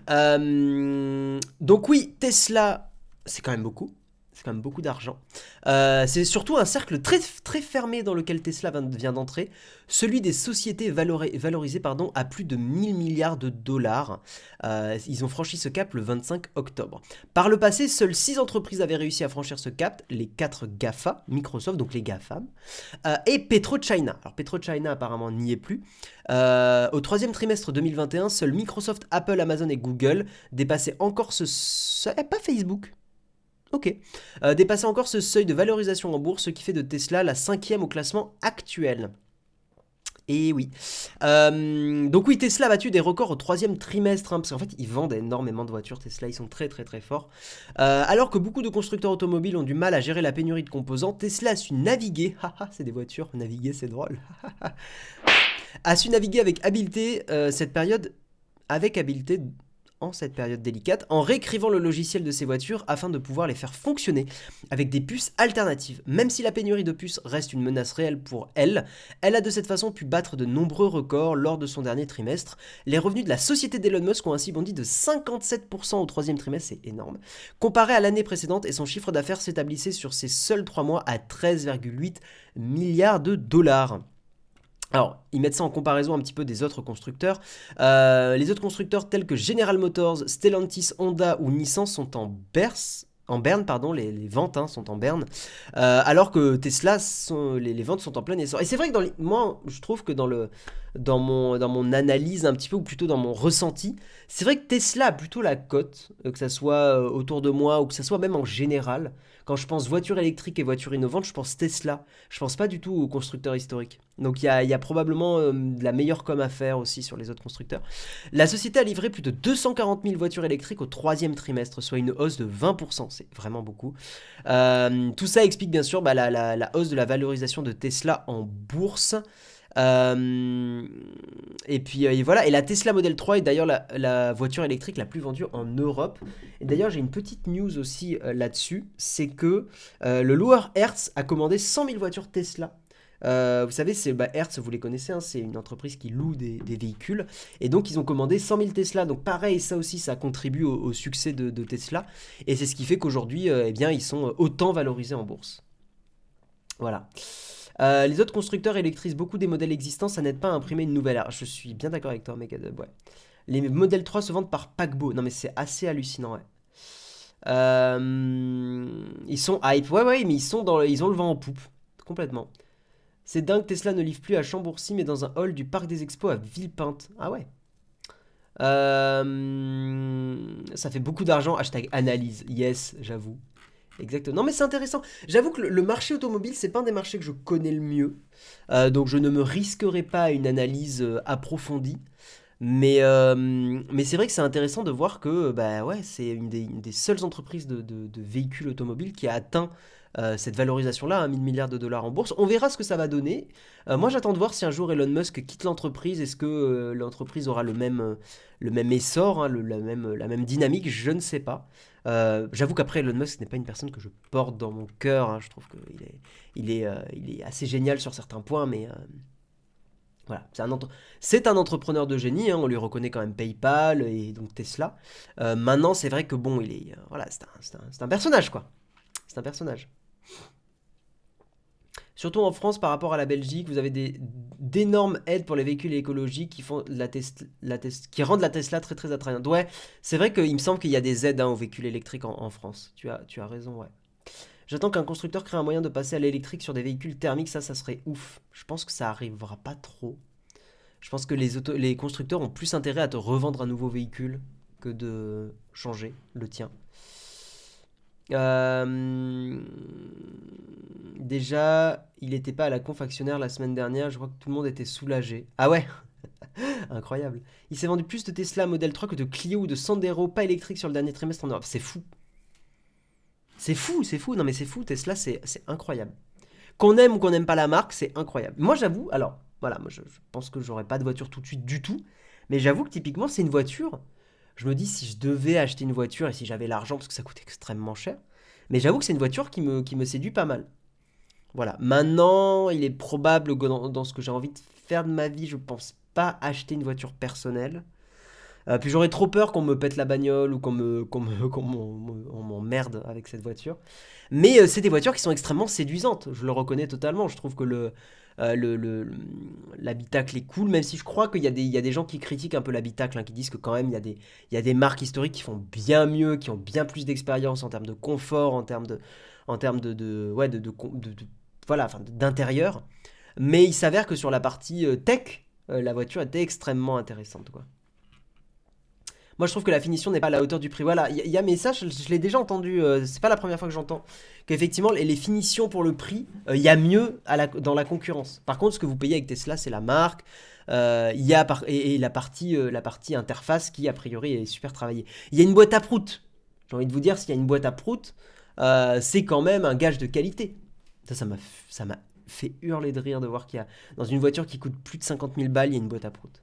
Donc oui, Tesla, c'est quand même beaucoup. C'est quand même beaucoup d'argent. C'est surtout un cercle très, très fermé dans lequel Tesla vient d'entrer, celui des sociétés valorisées à plus de 1000 milliards de dollars. Ils ont franchi ce cap le 25 octobre. Par le passé, seules 6 entreprises avaient réussi à franchir ce cap, les 4 GAFA, Microsoft, donc les GAFAM, et PetroChina. Alors PetroChina apparemment n'y est plus. Au troisième trimestre 2021, seuls Microsoft, Apple, Amazon et Google dépassaient encore pas Facebook. Ok. Dépasser encore ce seuil de valorisation en bourse, ce qui fait de Tesla la 5e au classement actuel. Et oui. Donc oui, Tesla a battu des records au troisième trimestre, parce qu'en fait, ils vendent énormément de voitures, Tesla, ils sont très très très forts. Alors que beaucoup de constructeurs automobiles ont du mal à gérer la pénurie de composants, Tesla a su naviguer, c'est des voitures, naviguer c'est drôle, a su naviguer avec habileté en cette période délicate, en réécrivant le logiciel de ces voitures afin de pouvoir les faire fonctionner avec des puces alternatives. Même si la pénurie de puces reste une menace réelle pour elle, elle a de cette façon pu battre de nombreux records lors de son dernier trimestre. Les revenus de la société d'Elon Musk ont ainsi bondi de 57% au troisième trimestre, c'est énorme, comparé à l'année précédente, et son chiffre d'affaires s'établissait sur ses seuls 3 mois à 13,8 milliards de dollars. Alors, ils mettent ça en comparaison un petit peu des autres constructeurs. Les autres constructeurs tels que General Motors, Stellantis, Honda ou Nissan sont en berne, pardon, les ventes sont en berne, alors que Tesla, les ventes sont en plein essor. Et c'est vrai que moi, je trouve que dans mon analyse un petit peu, ou plutôt dans mon ressenti, c'est vrai que Tesla a plutôt la cote, que ça soit autour de moi, ou que ça soit même en général. Quand je pense voiture électrique et voiture innovante, je pense Tesla. Je pense pas du tout aux constructeurs historiques. Donc il y a probablement de la meilleure com à faire aussi sur les autres constructeurs. La société a livré plus de 240 000 voitures électriques au troisième trimestre, soit une hausse de 20%. C'est vraiment beaucoup. Tout ça explique bien sûr la hausse de la valorisation de Tesla en bourse. Et puis et voilà, et la Tesla Model 3 est d'ailleurs la voiture électrique la plus vendue en Europe. Et d'ailleurs j'ai une petite news aussi là-dessus, c'est que le loueur Hertz a commandé 100 000 voitures Tesla. Vous savez, Hertz, vous les connaissez, hein, c'est une entreprise qui loue des véhicules. Et donc ils ont commandé 100 000 Tesla. Donc pareil, ça aussi, ça contribue au succès de Tesla. Et c'est ce qui fait qu'aujourd'hui, eh bien, ils sont autant valorisés en bourse. Voilà. Les autres constructeurs électrisent beaucoup des modèles existants, ça n'aide pas à imprimer une nouvelle ère. Je suis bien d'accord avec toi, Megadub, ouais. Les modèles 3 se vendent par paquebot. Non mais c'est assez hallucinant, ouais. Ils sont hype, ouais, mais ils ont le vent en poupe, complètement. C'est dingue, Tesla ne livre plus à Chambourcy, mais dans un hall du Parc des Expos à Villepinte. Ah ouais. Ça fait beaucoup d'argent, hashtag analyse, yes, j'avoue. Exactement. Non mais c'est intéressant. J'avoue que le marché automobile, c'est pas un des marchés que je connais le mieux. Donc je ne me risquerai pas à une analyse approfondie. Mais c'est vrai que c'est intéressant de voir que bah ouais, c'est une des seules entreprises de véhicules automobiles qui a atteint cette valorisation-là, 1000 milliards de dollars en bourse. On verra ce que ça va donner. Moi j'attends de voir si un jour Elon Musk quitte l'entreprise. Est-ce que l'entreprise aura le même essor, hein, la même dynamique? Je ne sais pas. J'avoue qu'après Elon Musk n'est pas une personne que je porte dans mon cœur, hein. Je trouve qu'il est assez génial sur certains points, mais voilà, c'est un entrepreneur de génie, hein. On lui reconnaît quand même PayPal et donc Tesla. Maintenant, c'est vrai que bon, voilà, c'est un personnage, quoi. C'est C'est un personnage. Surtout en France par rapport à la Belgique, vous avez d'énormes aides pour les véhicules écologiques qui font qui rendent la Tesla très très attrayante. Ouais, c'est vrai qu'il me semble qu'il y a des aides aux véhicules électriques en France. Tu as raison, ouais. J'attends qu'un constructeur crée un moyen de passer à l'électrique sur des véhicules thermiques, ça serait ouf. Je pense que ça arrivera pas trop. Je pense que les constructeurs ont plus intérêt à te revendre un nouveau véhicule que de changer le tien. Euh, Déjà, il n'était pas à la conf actionnaire la semaine dernière, je crois que tout le monde était soulagé. Ah ouais, incroyable. Il s'est vendu plus de Tesla Model 3 que de Clio ou de Sandero pas électrique sur le dernier trimestre en Europe. C'est fou. C'est fou. Non mais c'est fou, Tesla, c'est incroyable. Qu'on aime ou qu'on n'aime pas la marque, c'est incroyable. Moi j'avoue, alors, voilà, moi je pense que j'aurais pas de voiture tout de suite du tout, mais j'avoue que typiquement c'est une voiture, je me dis si je devais acheter une voiture et si j'avais l'argent, parce que ça coûte extrêmement cher, mais j'avoue que c'est une voiture qui me séduit pas mal. Voilà. Maintenant, il est probable que dans ce que j'ai envie de faire de ma vie, je pense pas acheter une voiture personnelle. Puis j'aurais trop peur qu'on me pète la bagnole ou qu'on m'emmerde avec cette voiture. Mais c'est des voitures qui sont extrêmement séduisantes. Je le reconnais totalement. Je trouve que l'habitacle est cool, même si je crois qu'il y a des gens qui critiquent un peu l'habitacle, hein, qui disent que quand même il y a des marques historiques qui font bien mieux, qui ont bien plus d'expérience en termes de confort, ouais, voilà, enfin, d'intérieur. Mais il s'avère que sur la partie tech, la voiture était extrêmement intéressante, quoi. Moi, je trouve que la finition n'est pas à la hauteur du prix. Voilà, mais ça, je l'ai déjà entendu. C'est pas la première fois que j'entends qu'effectivement, les finitions pour le prix, il y a mieux dans la concurrence. Par contre, ce que vous payez avec Tesla, c'est la marque. Il y a et la partie interface qui, a priori, est super travaillée. Il y a une boîte à prout. J'ai envie de vous dire, s'il y a une boîte à prout, c'est quand même un gage de qualité. Ça m'a fait hurler de rire de voir qu'il y a, dans une voiture qui coûte plus de 50 000 balles, il y a une boîte à prout.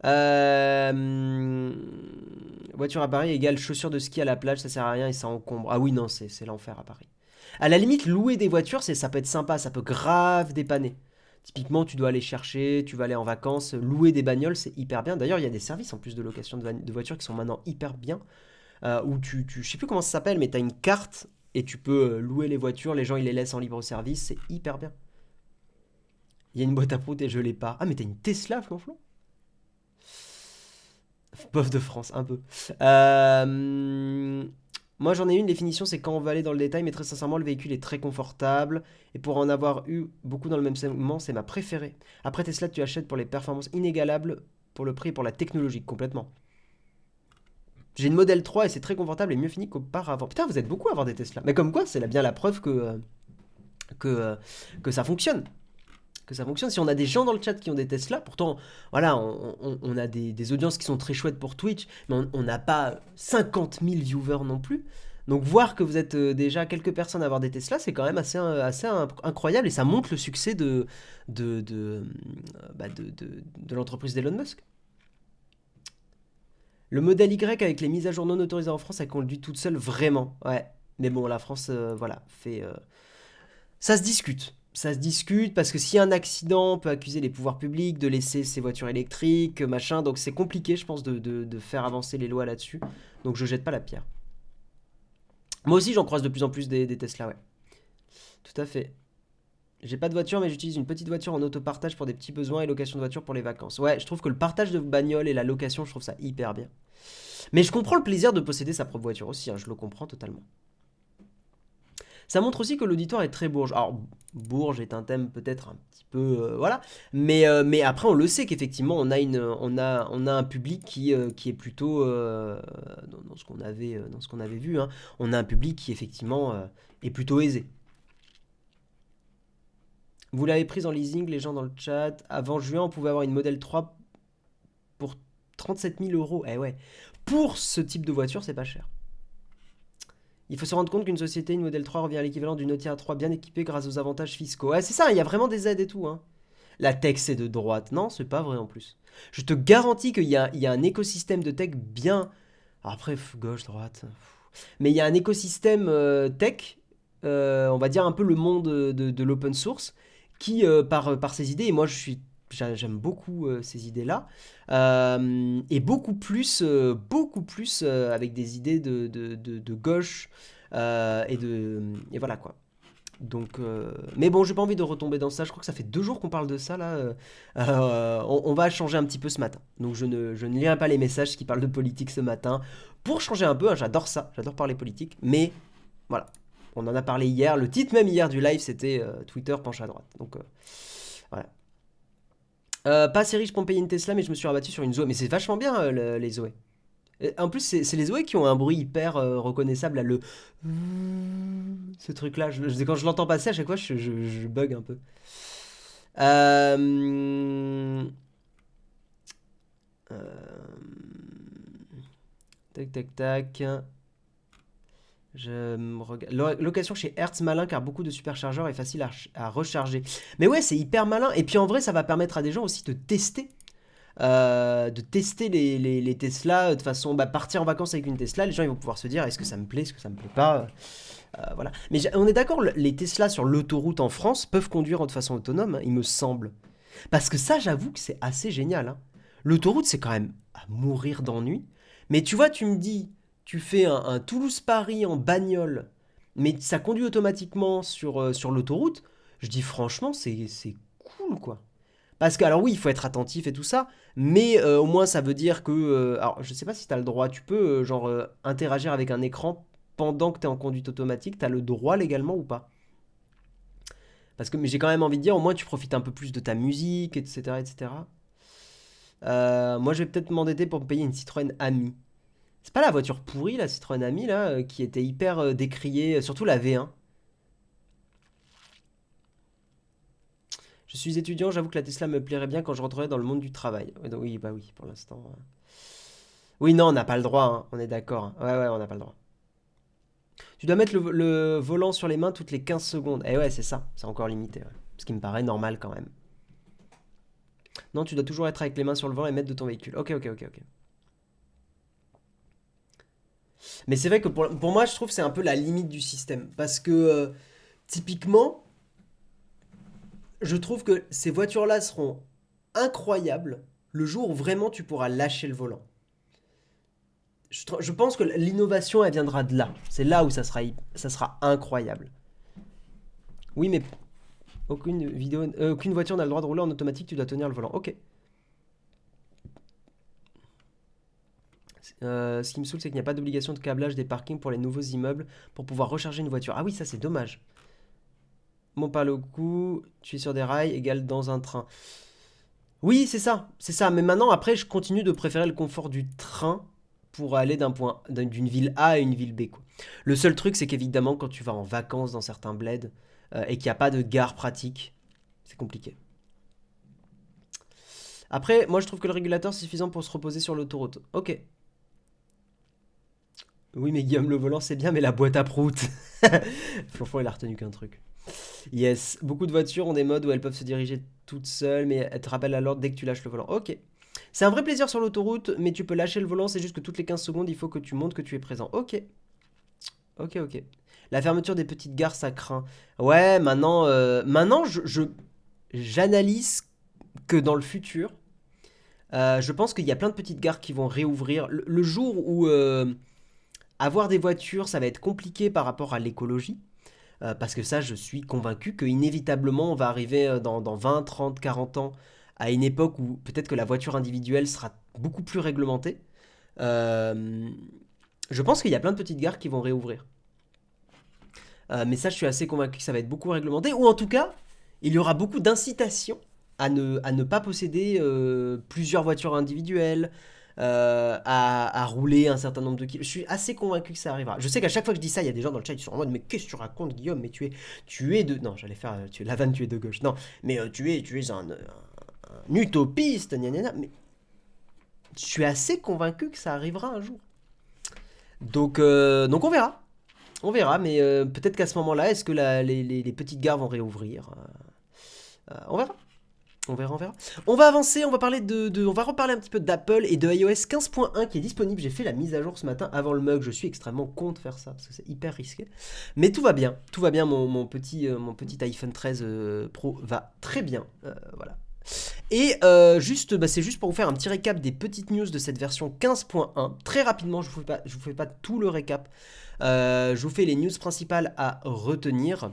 Euh, Voiture à Paris égale chaussures de ski à la plage, ça sert à rien et ça encombre. Ah oui, non, c'est l'enfer à Paris. À la limite, louer des voitures, ça peut être sympa, ça peut grave dépanner. Typiquement, tu dois aller chercher, tu vas aller en vacances, louer des bagnoles, c'est hyper bien. D'ailleurs, il y a des services en plus de location de voitures qui sont maintenant hyper bien. Où je sais plus comment ça s'appelle, mais tu as une carte et tu peux louer les voitures, les gens ils les laissent en libre service, c'est hyper bien. Il y a une boîte à prout et je l'ai pas. Ah, mais t'as une Tesla, Flonflon? Bof de France, un peu. Moi j'en ai une, les finitions c'est quand on va aller dans le détail, mais très sincèrement le véhicule est très confortable, et pour en avoir eu beaucoup dans le même segment, c'est ma préférée. Après Tesla tu achètes pour les performances inégalables, pour le prix et pour la technologie, complètement. J'ai une Model 3 et c'est très confortable et mieux fini qu'auparavant. Putain, vous êtes beaucoup à avoir des Tesla. Mais comme quoi, c'est bien la preuve que, euh, que ça fonctionne. Que ça fonctionne. Si on a des gens dans le chat qui ont des Tesla, pourtant, voilà, on a des audiences qui sont très chouettes pour Twitch, mais on n'a pas 50 000 viewers non plus. Donc voir que vous êtes déjà quelques personnes à avoir des Tesla, c'est quand même assez incroyable et ça montre le succès de l'entreprise d'Elon Musk. Le modèle Y avec les mises à jour non autorisées en France, elle conduit toute seule vraiment. Ouais. Mais bon, la France, voilà, fait. Ça se discute. Ça se discute parce que s'il y a un accident, on peut accuser les pouvoirs publics de laisser ces voitures électriques, machin. Donc c'est compliqué, je pense, de faire avancer les lois là-dessus. Donc je jette pas la pierre. Moi aussi, j'en croise de plus en plus des Tesla, ouais. Tout à fait. J'ai pas de voiture, mais j'utilise une petite voiture en autopartage pour des petits besoins et location de voiture pour les vacances. Ouais, je trouve que le partage de bagnole et la location, je trouve ça hyper bien. Mais je comprends le plaisir de posséder sa propre voiture aussi, hein, je le comprends totalement. Ça montre aussi que l'auditoire est très bourge. Alors, bourge est un thème peut-être un petit peu, voilà. Mais après, on le sait qu'effectivement, on a un public qui est plutôt, dans ce qu'on avait vu, hein, on a un public qui effectivement est plutôt aisé. Vous l'avez prise en leasing, les gens dans le chat. Avant juin, on pouvait avoir une Model 3 pour 37 000 euros. Eh ouais. Pour ce type de voiture, c'est pas cher. Il faut se rendre compte qu'une société, une Model 3, revient à l'équivalent d'une Audi A3 bien équipée grâce aux avantages fiscaux. Ouais, c'est ça, il y a vraiment des aides et tout. Hein. La tech, c'est de droite. Non, c'est pas vrai en plus. Je te garantis qu'il y a un écosystème de tech bien. Après, gauche, droite. Mais il y a un écosystème tech, on va dire un peu le monde de l'open source, qui, par ses idées, et moi j'aime beaucoup ces idées-là, et beaucoup plus avec des idées de gauche, Et voilà quoi. Donc, mais bon, j'ai pas envie de retomber dans ça. Je crois que ça fait 2 jours qu'on parle de ça là. On va changer un petit peu ce matin. Donc, je ne lirai pas les messages qui parlent de politique ce matin. Pour changer un peu, hein, j'adore ça. J'adore parler politique. Mais voilà. On en a parlé hier. Le titre même hier du live, c'était Twitter penche à droite. Donc, voilà. Pas assez riche pour me payer une Tesla, mais je me suis rabattu sur une Zoé. Mais c'est vachement bien les Zoé. En plus, c'est les Zoé qui ont un bruit hyper reconnaissable, là, le... Ce truc-là, quand je l'entends passer, à chaque fois, je bug un peu. Euh, Tac, tac, tac. Location chez Hertz malin car beaucoup de superchargeurs est facile à recharger. Mais ouais, c'est hyper malin. Et puis en vrai, ça va permettre à des gens aussi de tester les Tesla de façon partir en vacances avec une Tesla. Les gens ils vont pouvoir se dire est-ce que ça me plaît, est-ce que ça me plaît pas. Voilà. Mais on est d'accord, les Tesla sur l'autoroute en France peuvent conduire de façon autonome, hein, il me semble. Parce que ça, j'avoue que c'est assez génial, hein. L'autoroute, c'est quand même à mourir d'ennui. Mais tu vois, tu me dis, tu fais un Toulouse-Paris en bagnole, mais ça conduit automatiquement sur l'autoroute. Je dis franchement, c'est cool, quoi. Parce que, alors oui, il faut être attentif et tout ça, mais au moins ça veut dire que... alors, je sais pas si tu as le droit, tu peux interagir avec un écran pendant que tu es en conduite automatique, tu as le droit légalement ou pas? Parce que mais j'ai quand même envie de dire, au moins tu profites un peu plus de ta musique, etc. etc. Moi, je vais peut-être m'endetter pour me payer une Citroën Ami. C'est pas la voiture pourrie, la Citroën Ami, là, qui était hyper décriée, surtout la V1. Je suis étudiant, j'avoue que la Tesla me plairait bien quand je rentrerai dans le monde du travail. Ouais, donc oui, bah oui, pour l'instant. Oui, non, on n'a pas le droit, hein, on est d'accord, hein. Ouais, ouais, on n'a pas le droit. Tu dois mettre le volant sur les mains toutes les 15 secondes. Eh ouais, c'est ça, c'est encore limité, ouais. Ce qui me paraît normal quand même. Non, tu dois toujours être avec les mains sur le volant et mettre de ton véhicule. Ok, ok, ok, ok. Mais c'est vrai que pour moi, je trouve que c'est un peu la limite du système. Parce que, typiquement, je trouve que ces voitures-là seront incroyables le jour où vraiment tu pourras lâcher le volant. Je pense que l'innovation, elle viendra de là. C'est là où ça sera incroyable. Oui, mais aucune voiture n'a le droit de rouler en automatique, tu dois tenir le volant. Ok. Ce qui me saoule, c'est qu'il n'y a pas d'obligation de câblage des parkings pour les nouveaux immeubles pour pouvoir recharger une voiture. Ah oui, ça c'est dommage. Bon, par le coup, tu es sur des rails égale dans un train. Oui, c'est ça, c'est ça. Mais maintenant, après, je continue de préférer le confort du train pour aller d'une ville A à une ville B, quoi. Le seul truc, c'est qu'évidemment, quand tu vas en vacances dans certains bleds et qu'il n'y a pas de gare pratique, c'est compliqué. Après, moi, je trouve que le régulateur, c'est suffisant pour se reposer sur l'autoroute. Ok. Oui, mais Guillaume, le volant, c'est bien, mais la boîte à prout. Flonflon, il a retenu qu'un truc. Yes, beaucoup de voitures ont des modes où elles peuvent se diriger toutes seules, mais elles te rappellent à l'ordre dès que tu lâches le volant. Ok. C'est un vrai plaisir sur l'autoroute, mais tu peux lâcher le volant, c'est juste que toutes les 15 secondes, il faut que tu montres que tu es présent. Ok. Ok, ok. La fermeture des petites gares, ça craint. Ouais, maintenant j'analyse que dans le futur, je pense qu'il y a plein de petites gares qui vont réouvrir. Le jour où avoir des voitures, ça va être compliqué par rapport à l'écologie. Parce que ça, je suis convaincu qu'inévitablement, on va arriver dans 20, 30, 40 ans à une époque où peut-être que la voiture individuelle sera beaucoup plus réglementée. Euh, je pense qu'il y a plein de petites gares qui vont réouvrir. Mais ça, je suis assez convaincu que ça va être beaucoup réglementé. Ou en tout cas, il y aura beaucoup d'incitation à ne pas posséder plusieurs voitures individuelles, à rouler un certain nombre de kilomètres. Je suis assez convaincu que ça arrivera. Je sais qu'à chaque fois que je dis ça, il y a des gens dans le chat qui sont en mode mais qu'est-ce que tu racontes Guillaume? Mais tu es de... Non, j'allais faire... la vanne, tu es de gauche. Non, mais tu es un utopiste, gna gna gna. Mais je suis assez convaincu que ça arrivera un jour. Donc on verra. On verra, mais peut-être qu'à ce moment-là, est-ce que les petites gares vont réouvrir? On verra. On verra, on verra. On va avancer, on va parler on va reparler un petit peu d'Apple et de iOS 15.1 qui est disponible. J'ai fait la mise à jour ce matin avant le mug. Je suis extrêmement con de faire ça parce que c'est hyper risqué. Mais tout va bien. Tout va bien. Mon petit iPhone 13 Pro va très bien. Voilà. Et c'est juste pour vous faire un petit récap des petites news de cette version 15.1. Très rapidement, je vous fais pas tout le récap. Je vous fais les news principales à retenir.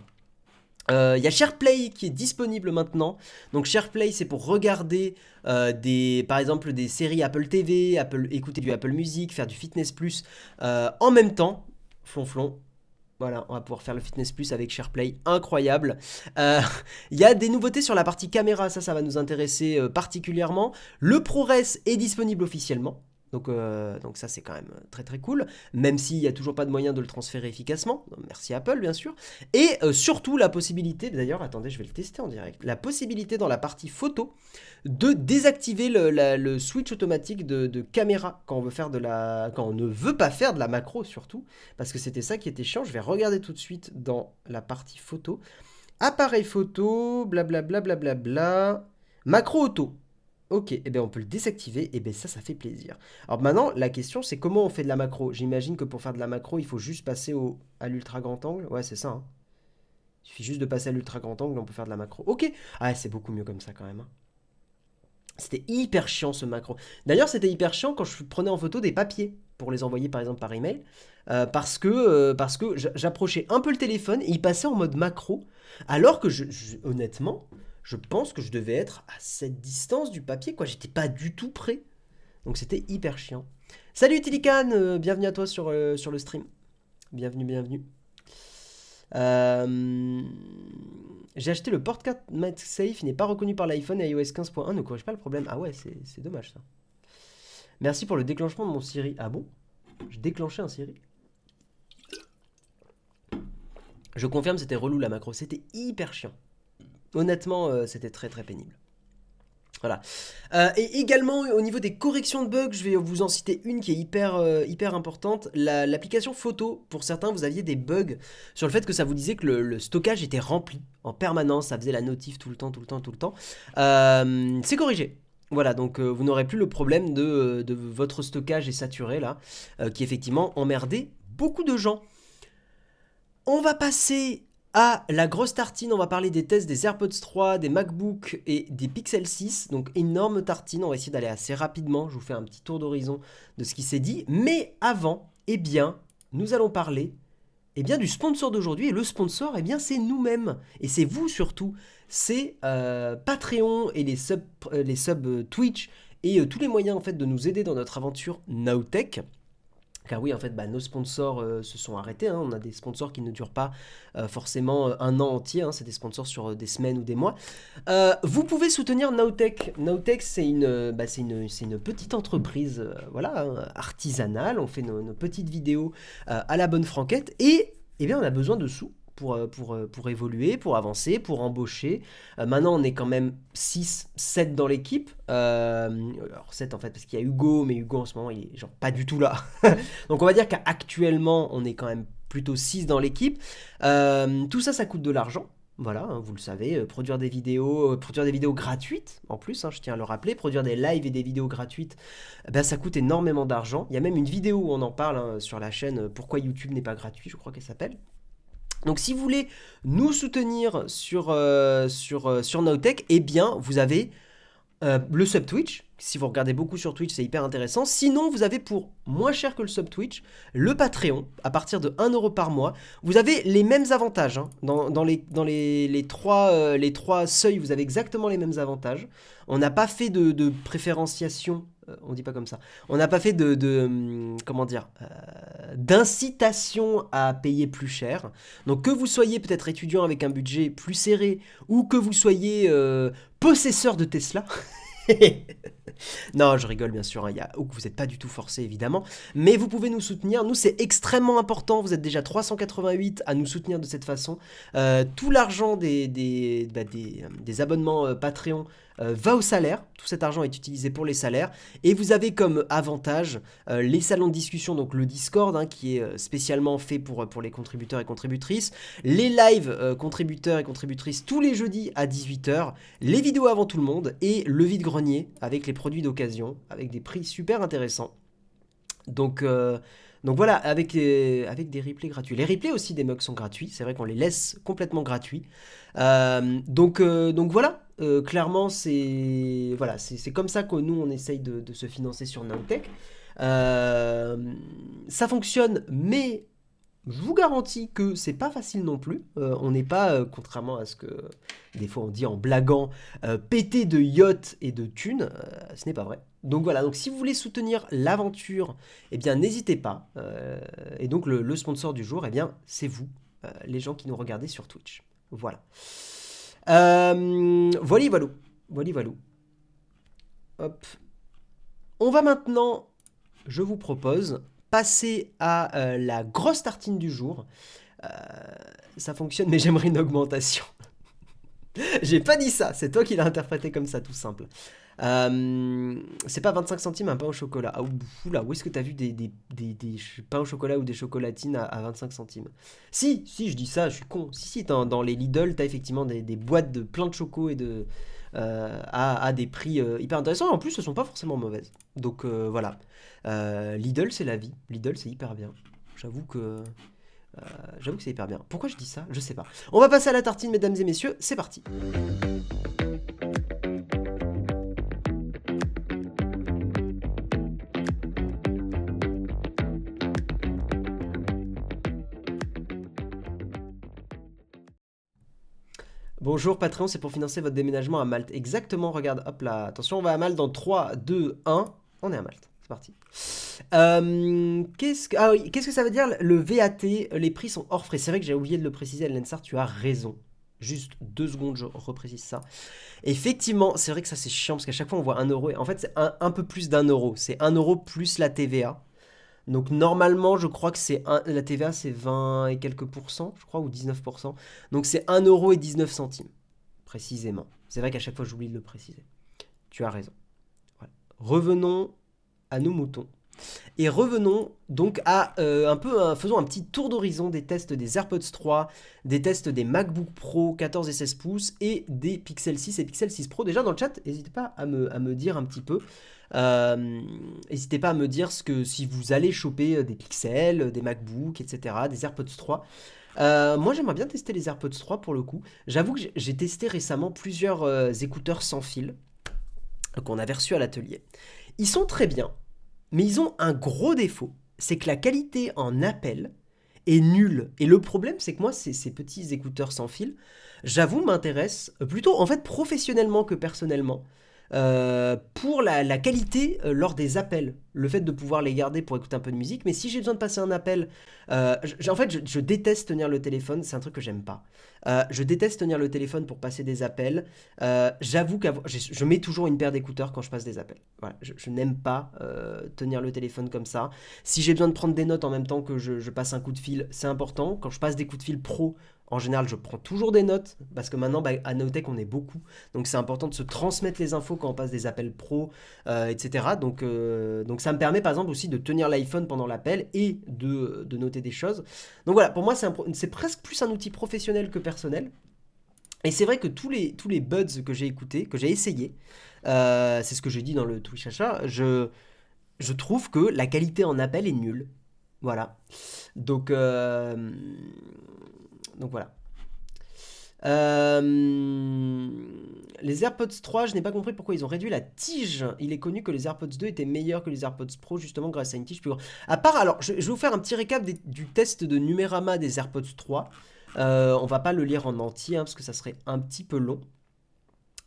Il y a SharePlay qui est disponible maintenant. Donc SharePlay, c'est pour regarder par exemple des séries Apple TV, écouter du Apple Music, faire du Fitness Plus en même temps. Flonflon. Voilà, on va pouvoir faire le Fitness Plus avec SharePlay, incroyable. Il y a des nouveautés sur la partie caméra, ça va nous intéresser particulièrement. Le ProRes est disponible officiellement. Donc ça c'est quand même très très cool, même s'il n'y a toujours pas de moyen de le transférer efficacement, merci Apple bien sûr, et surtout la possibilité, d'ailleurs attendez je vais le tester en direct, la possibilité dans la partie photo de désactiver le switch automatique de caméra quand on ne veut pas faire de la macro surtout, parce que c'était ça qui était chiant. Je vais regarder tout de suite dans la partie photo, appareil photo, blablabla, blablabla, macro auto. Ok, et bien on peut le désactiver, et bien ça fait plaisir. Alors maintenant, la question c'est comment on fait de la macro. J'imagine que pour faire de la macro, il faut juste passer à l'ultra grand angle. Ouais, c'est ça. Hein. Il suffit juste de passer à l'ultra grand angle, on peut faire de la macro. Ok, ah c'est beaucoup mieux comme ça quand même. Hein. C'était hyper chiant ce macro. D'ailleurs, c'était hyper chiant quand je prenais en photo des papiers pour les envoyer par exemple par email. Parce que j'approchais un peu le téléphone et il passait en mode macro. Alors que honnêtement, je pense que je devais être à cette distance du papier, quoi. J'étais pas du tout prêt. Donc c'était hyper chiant. Salut Tilican, bienvenue à toi sur le stream. Bienvenue, bienvenue. J'ai acheté le Portcat MagSafe, il n'est pas reconnu par l'iPhone et iOS 15.1 ne corrige pas le problème. Ah ouais, c'est dommage ça. Merci pour le déclenchement de mon Siri. Ah bon? J'ai déclenché un Siri? Je confirme, c'était relou la macro, c'était hyper chiant. Honnêtement, c'était très très pénible. Voilà. Et également, au niveau des corrections de bugs, je vais vous en citer une qui est hyper importante. L'application photo, pour certains, vous aviez des bugs sur le fait que ça vous disait que le stockage était rempli en permanence. Ça faisait la notif tout le temps. C'est corrigé. Voilà, donc vous n'aurez plus le problème de votre stockage est saturé, là, qui effectivement emmerdait beaucoup de gens. On va passer à la grosse tartine, on va parler des tests des AirPods 3, des MacBook et des Pixel 6. Donc énorme tartine, on va essayer d'aller assez rapidement. Je vous fais un petit tour d'horizon de ce qui s'est dit. Mais avant, eh bien, nous allons parler du sponsor d'aujourd'hui. Et le sponsor, c'est nous-mêmes. Et c'est vous surtout. C'est Patreon et les subs Twitch et tous les moyens en fait de nous aider dans notre aventure Nowtech. Car oui, en fait, nos sponsors se sont arrêtés. Hein. On a des sponsors qui ne durent pas forcément un an entier. Hein. C'est des sponsors sur des semaines ou des mois. Vous pouvez soutenir Nowtech. Nowtech, c'est une petite entreprise artisanale. On fait nos petites vidéos à la bonne franquette. Et on a besoin de sous. Pour évoluer, pour avancer, pour embaucher. Maintenant, on est quand même 6, 7 dans l'équipe. Alors 7 en fait, parce qu'il y a Hugo, mais Hugo en ce moment, il est genre pas du tout là. Donc on va dire qu'actuellement, on est quand même plutôt 6 dans l'équipe. Tout ça, ça coûte de l'argent. Voilà, hein, vous le savez, produire des vidéos gratuites, en plus, hein, je tiens à le rappeler, produire des lives et des vidéos gratuites, ça coûte énormément d'argent. Il y a même une vidéo où on en parle hein, sur la chaîne Pourquoi YouTube n'est pas gratuit, je crois qu'elle s'appelle. Donc si vous voulez nous soutenir sur Nowtech, eh bien vous avez le sub Twitch. Si vous regardez beaucoup sur Twitch, c'est hyper intéressant. Sinon, vous avez pour moins cher que le sub Twitch, le Patreon, à partir de 1€ par mois. Vous avez les mêmes avantages. Hein. Dans les trois seuils, vous avez exactement les mêmes avantages. On n'a pas fait de préférenciation. On dit pas comme ça. On n'a pas fait d'incitation à payer plus cher. Donc que vous soyez peut-être étudiant avec un budget plus serré ou que vous soyez possesseur de Tesla. Non, je rigole bien sûr, hein, ou que vous n'êtes pas du tout forcé évidemment, mais vous pouvez nous soutenir, nous c'est extrêmement important, vous êtes déjà 388 à nous soutenir de cette façon, tout l'argent des abonnements Patreon va au salaire, tout cet argent est utilisé pour les salaires, et vous avez comme avantage les salons de discussion, donc le Discord hein, qui est spécialement fait pour les contributeurs et contributrices, les lives contributeurs et contributrices tous les jeudis à 18h, les vidéos avant tout le monde, et le vide-grenier avec les produits d'occasion, avec des prix super intéressants. Donc voilà, avec des replays gratuits. Les replays aussi des mugs sont gratuits, c'est vrai qu'on les laisse complètement gratuits. Donc voilà, clairement, c'est voilà, c'est comme ça que nous, on essaye de se financer sur Nowtech. Ça fonctionne, mais je vous garantis que c'est pas facile non plus. On n'est pas, contrairement à ce que des fois on dit en blaguant, pété de yachts et de thunes. Ce n'est pas vrai. Donc voilà, donc si vous voulez soutenir l'aventure, eh bien n'hésitez pas. Et donc le sponsor du jour, eh bien c'est vous, les gens qui nous regardez sur Twitch. Voilà. Voilà, voilà. Voilà, voilà. Hop. On va maintenant, je vous propose, passer à la grosse tartine du jour. Euh, Ça fonctionne, mais j'aimerais une augmentation. J'ai pas dit ça, c'est toi qui l'as interprété comme ça, tout simple. C'est pas 25 centimes un pain au chocolat. Ah, oula, où est-ce que t'as vu des pains au chocolat ou des chocolatines à 25 centimes? Si, si, je dis ça, je suis con. Si, si, dans les Lidl, t'as effectivement des boîtes de plein de chocos et à des prix hyper intéressants. Et en plus, ce sont pas forcément mauvaises. Donc voilà. Lidl, c'est la vie. Lidl, c'est hyper bien. J'avoue que. J'avoue que c'est hyper bien. Pourquoi je dis ça? Je sais pas. On va passer à la tartine, mesdames et messieurs. C'est parti. Bonjour Patreon, c'est pour financer votre déménagement à Malte. Exactement, regarde, hop là. Attention, on va à Malte dans 3, 2, 1. On est à Malte. C'est parti. Ah oui, qu'est-ce que ça veut dire le VAT? Les prix sont hors frais. C'est vrai que j'ai oublié de le préciser, Lensar, tu as raison. Juste 2 secondes, je reprécise ça. Effectivement, c'est vrai que ça c'est chiant parce qu'à chaque fois on voit 1 euro. Et en fait, c'est un peu plus d'1 euro. C'est 1 euro plus la TVA. Donc normalement, je crois que la TVA c'est 20 et quelques pourcents, je crois, ou 19%. Donc c'est 1 € et 19 centimes, précisément. C'est vrai qu'à chaque fois j'oublie de le préciser. Tu as raison. Voilà. Revenons à nos moutons. Et revenons donc à faisons un petit tour d'horizon des tests des AirPods 3, des tests des MacBook Pro 14 et 16 pouces et des Pixel 6 et Pixel 6 Pro. Déjà dans le chat, n'hésitez pas à me dire un petit peu. N'hésitez pas à me dire si vous allez choper des Pixel, des MacBook, etc., des AirPods 3. Moi j'aimerais bien tester les AirPods 3 pour le coup. J'avoue que j'ai testé récemment plusieurs écouteurs sans fil qu'on avait reçus à l'atelier. Ils sont très bien. Mais ils ont un gros défaut, c'est que la qualité en appel est nulle. Et le problème, c'est que moi, ces petits écouteurs sans fil, j'avoue, m'intéressent plutôt en fait professionnellement que personnellement. Pour la qualité lors des appels, le fait de pouvoir les garder pour écouter un peu de musique, mais si j'ai besoin de passer un appel, en fait je déteste tenir le téléphone, c'est un truc que j'aime pas. Je déteste tenir le téléphone pour passer des appels. J'avoue que je mets toujours une paire d'écouteurs quand je passe des appels. Voilà, je n'aime pas tenir le téléphone comme ça. Si j'ai besoin de prendre des notes en même temps que je passe un coup de fil, c'est important. Quand je passe des coups de fil pro, en général, je prends toujours des notes parce que maintenant, à Nowtech, on est beaucoup. Donc, c'est important de se transmettre les infos quand on passe des appels pro, etc. Donc, ça me permet, par exemple, aussi de tenir l'iPhone pendant l'appel et de noter des choses. Donc, voilà, pour moi, c'est presque plus un outil professionnel que personnel. Et c'est vrai que tous les buds que j'ai écoutés, que j'ai essayé, c'est ce que j'ai dit dans le Twitch achat, je trouve que la qualité en appel est nulle. Voilà. Donc, voilà. Les AirPods 3, je n'ai pas compris pourquoi ils ont réduit la tige. Il est connu que les AirPods 2 étaient meilleurs que les AirPods Pro, justement grâce à une tige plus grande. À part, alors, je vais vous faire un petit récap du test de Numérama des AirPods 3. On va pas le lire en entier, hein, parce que ça serait un petit peu long.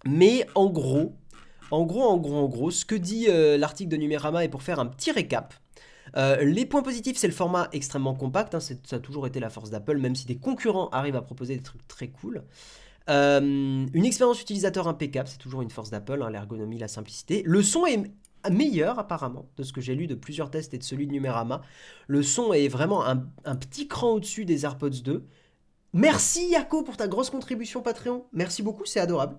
Mais en gros, ce que dit l'article de Numérama, et pour faire un petit récap, les points positifs, c'est le format extrêmement compact, hein, ça a toujours été la force d'Apple, même si des concurrents arrivent à proposer des trucs très cool. Une expérience utilisateur impeccable, c'est toujours une force d'Apple, hein, l'ergonomie, la simplicité. Le son est meilleur apparemment, de ce que j'ai lu de plusieurs tests et de celui de Numérama. Le son est vraiment un petit cran au-dessus des AirPods 2. Merci Yako pour ta grosse contribution Patreon, merci beaucoup, c'est adorable.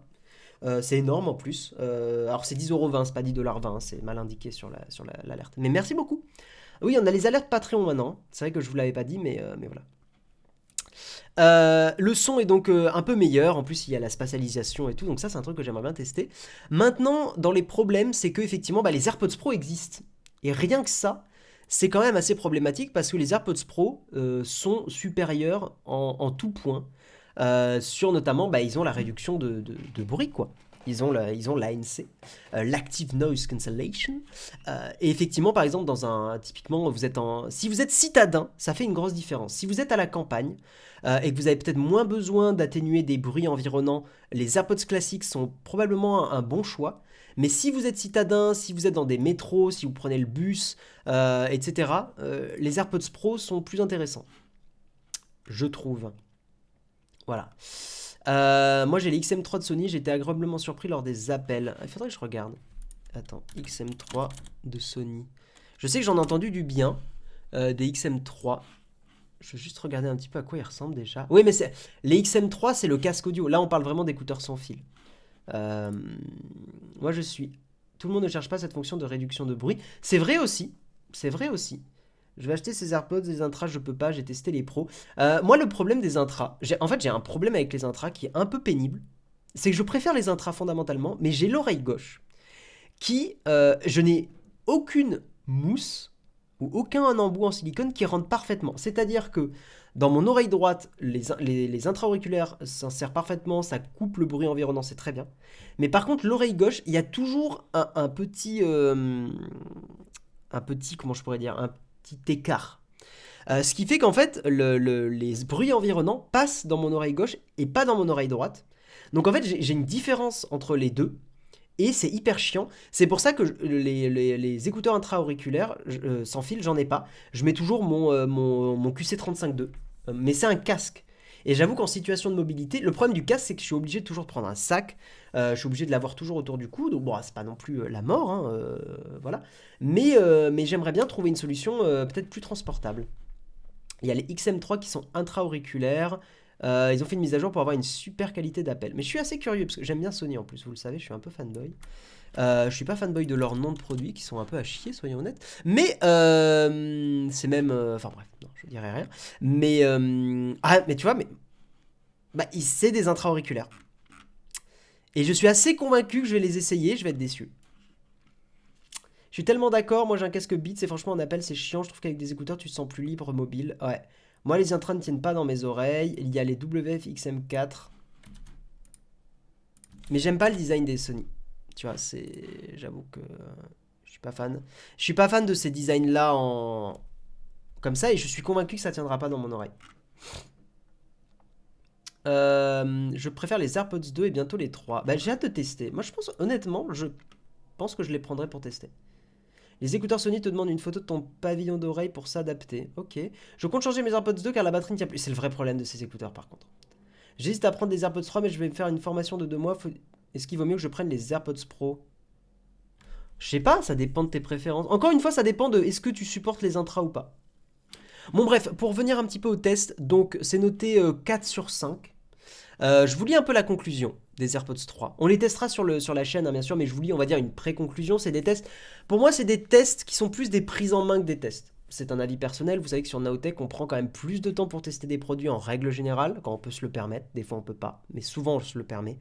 C'est énorme en plus. Alors c'est 10,20€, c'est pas 10,20$, hein, c'est mal indiqué sur l'alerte. Mais merci beaucoup. Oui, on a les alertes Patreon maintenant. C'est vrai que je vous l'avais pas dit, mais voilà. Le son est donc un peu meilleur. En plus, il y a la spatialisation et tout. Donc ça, c'est un truc que j'aimerais bien tester. Maintenant, dans les problèmes, c'est que effectivement, les AirPods Pro existent. Et rien que ça, c'est quand même assez problématique parce que les AirPods Pro sont supérieurs en tout point sur notamment, bah, ils ont la réduction de bruit, quoi. Ils ont l'ANC, l'Active Noise Cancellation. Et effectivement, par exemple, typiquement, si vous êtes citadin, ça fait une grosse différence. Si vous êtes à la campagne et que vous avez peut-être moins besoin d'atténuer des bruits environnants, les AirPods classiques sont probablement un bon choix. Mais si vous êtes citadin, si vous êtes dans des métros, si vous prenez le bus, etc., les AirPods Pro sont plus intéressants, je trouve. Voilà. Moi j'ai les XM3 de Sony, j'ai été agréablement surpris lors des appels. Il faudrait que je regarde. Attends, XM3 de Sony. Je sais que j'en ai entendu du bien des XM3. Je vais juste regarder un petit peu à quoi ils ressemblent déjà. Oui, mais les XM3, c'est le casque audio. Là, on parle vraiment d'écouteurs sans fil. Moi, tout le monde ne cherche pas cette fonction de réduction de bruit. C'est vrai aussi. C'est vrai aussi. Je vais acheter ces AirPods, les intras, je peux pas, j'ai testé les pros. Moi, le problème des intras, j'ai un problème avec les intras qui est un peu pénible. C'est que je préfère les intras fondamentalement, mais j'ai l'oreille gauche je n'ai aucune mousse ou aucun embout en silicone qui rentre parfaitement. C'est-à-dire que dans mon oreille droite, les intra-auriculaires s'insèrent parfaitement, ça coupe le bruit environnant, c'est très bien. Mais par contre, l'oreille gauche, il y a toujours un petit, comment je pourrais dire, un petit écart. Ce qui fait qu'en fait, les bruits environnants passent dans mon oreille gauche et pas dans mon oreille droite. Donc en fait, j'ai une différence entre les deux. Et c'est hyper chiant. C'est pour ça que les écouteurs intra-auriculaires sans fil, j'en ai pas. Je mets toujours mon QC35-2. Mais c'est un casque. Et j'avoue qu'en situation de mobilité, le problème du casque, c'est que je suis obligé de toujours prendre un sac. Je suis obligé de l'avoir toujours autour du cou. Donc bon, c'est pas non plus la mort. Hein, voilà. Mais j'aimerais bien trouver une solution peut-être plus transportable. Il y a les XM3 qui sont intra-auriculaires. Ils ont fait une mise à jour pour avoir une super qualité d'appel. Mais je suis assez curieux parce que j'aime bien Sony en plus, vous le savez, je suis un peu fanboy. Je suis pas fanboy de leurs noms de produits qui sont un peu à chier, soyons honnêtes. Mais c'est même. Enfin bref, non, je dirais rien. Mais. Mais tu vois, c'est des intra-auriculaires. Et je suis assez convaincu que je vais les essayer, je vais être déçu. Je suis tellement d'accord, moi j'ai un casque Beats et franchement en appel c'est chiant, je trouve qu'avec des écouteurs tu te sens plus libre, mobile. Ouais. Moi les intras ne tiennent pas dans mes oreilles, il y a les WF XM4. Mais j'aime pas le design des Sony. Tu vois, j'avoue que je suis pas fan. Je suis pas fan de ces designs là comme ça et je suis convaincu que ça tiendra pas dans mon oreille. Je préfère les AirPods 2 et bientôt les 3. Bah j'ai hâte de tester. Moi je pense honnêtement, je pense que je les prendrai pour tester. Les écouteurs Sony te demandent une photo de ton pavillon d'oreille pour s'adapter. Ok. Je compte changer mes AirPods 2 car la batterie ne tient plus. C'est le vrai problème de ces écouteurs par contre. J'hésite à prendre des AirPods 3 mais je vais me faire une formation de 2 mois. Est-ce qu'il vaut mieux que je prenne les AirPods Pro? Je sais pas, ça dépend de tes préférences. Encore une fois, ça dépend de est-ce que tu supportes les intras ou pas. Bon bref, pour revenir un petit peu au test, donc c'est noté 4 sur 5. Je vous lis un peu la conclusion des AirPods 3. On les testera sur la chaîne, hein, bien sûr, mais je vous lis, on va dire, une pré-conclusion. C'est des tests. Pour moi, c'est des tests qui sont plus des prises en main que des tests. C'est un avis personnel. Vous savez que sur Naotech, on prend quand même plus de temps pour tester des produits en règle générale, quand on peut se le permettre. Des fois, on peut pas, mais souvent, on se le permet.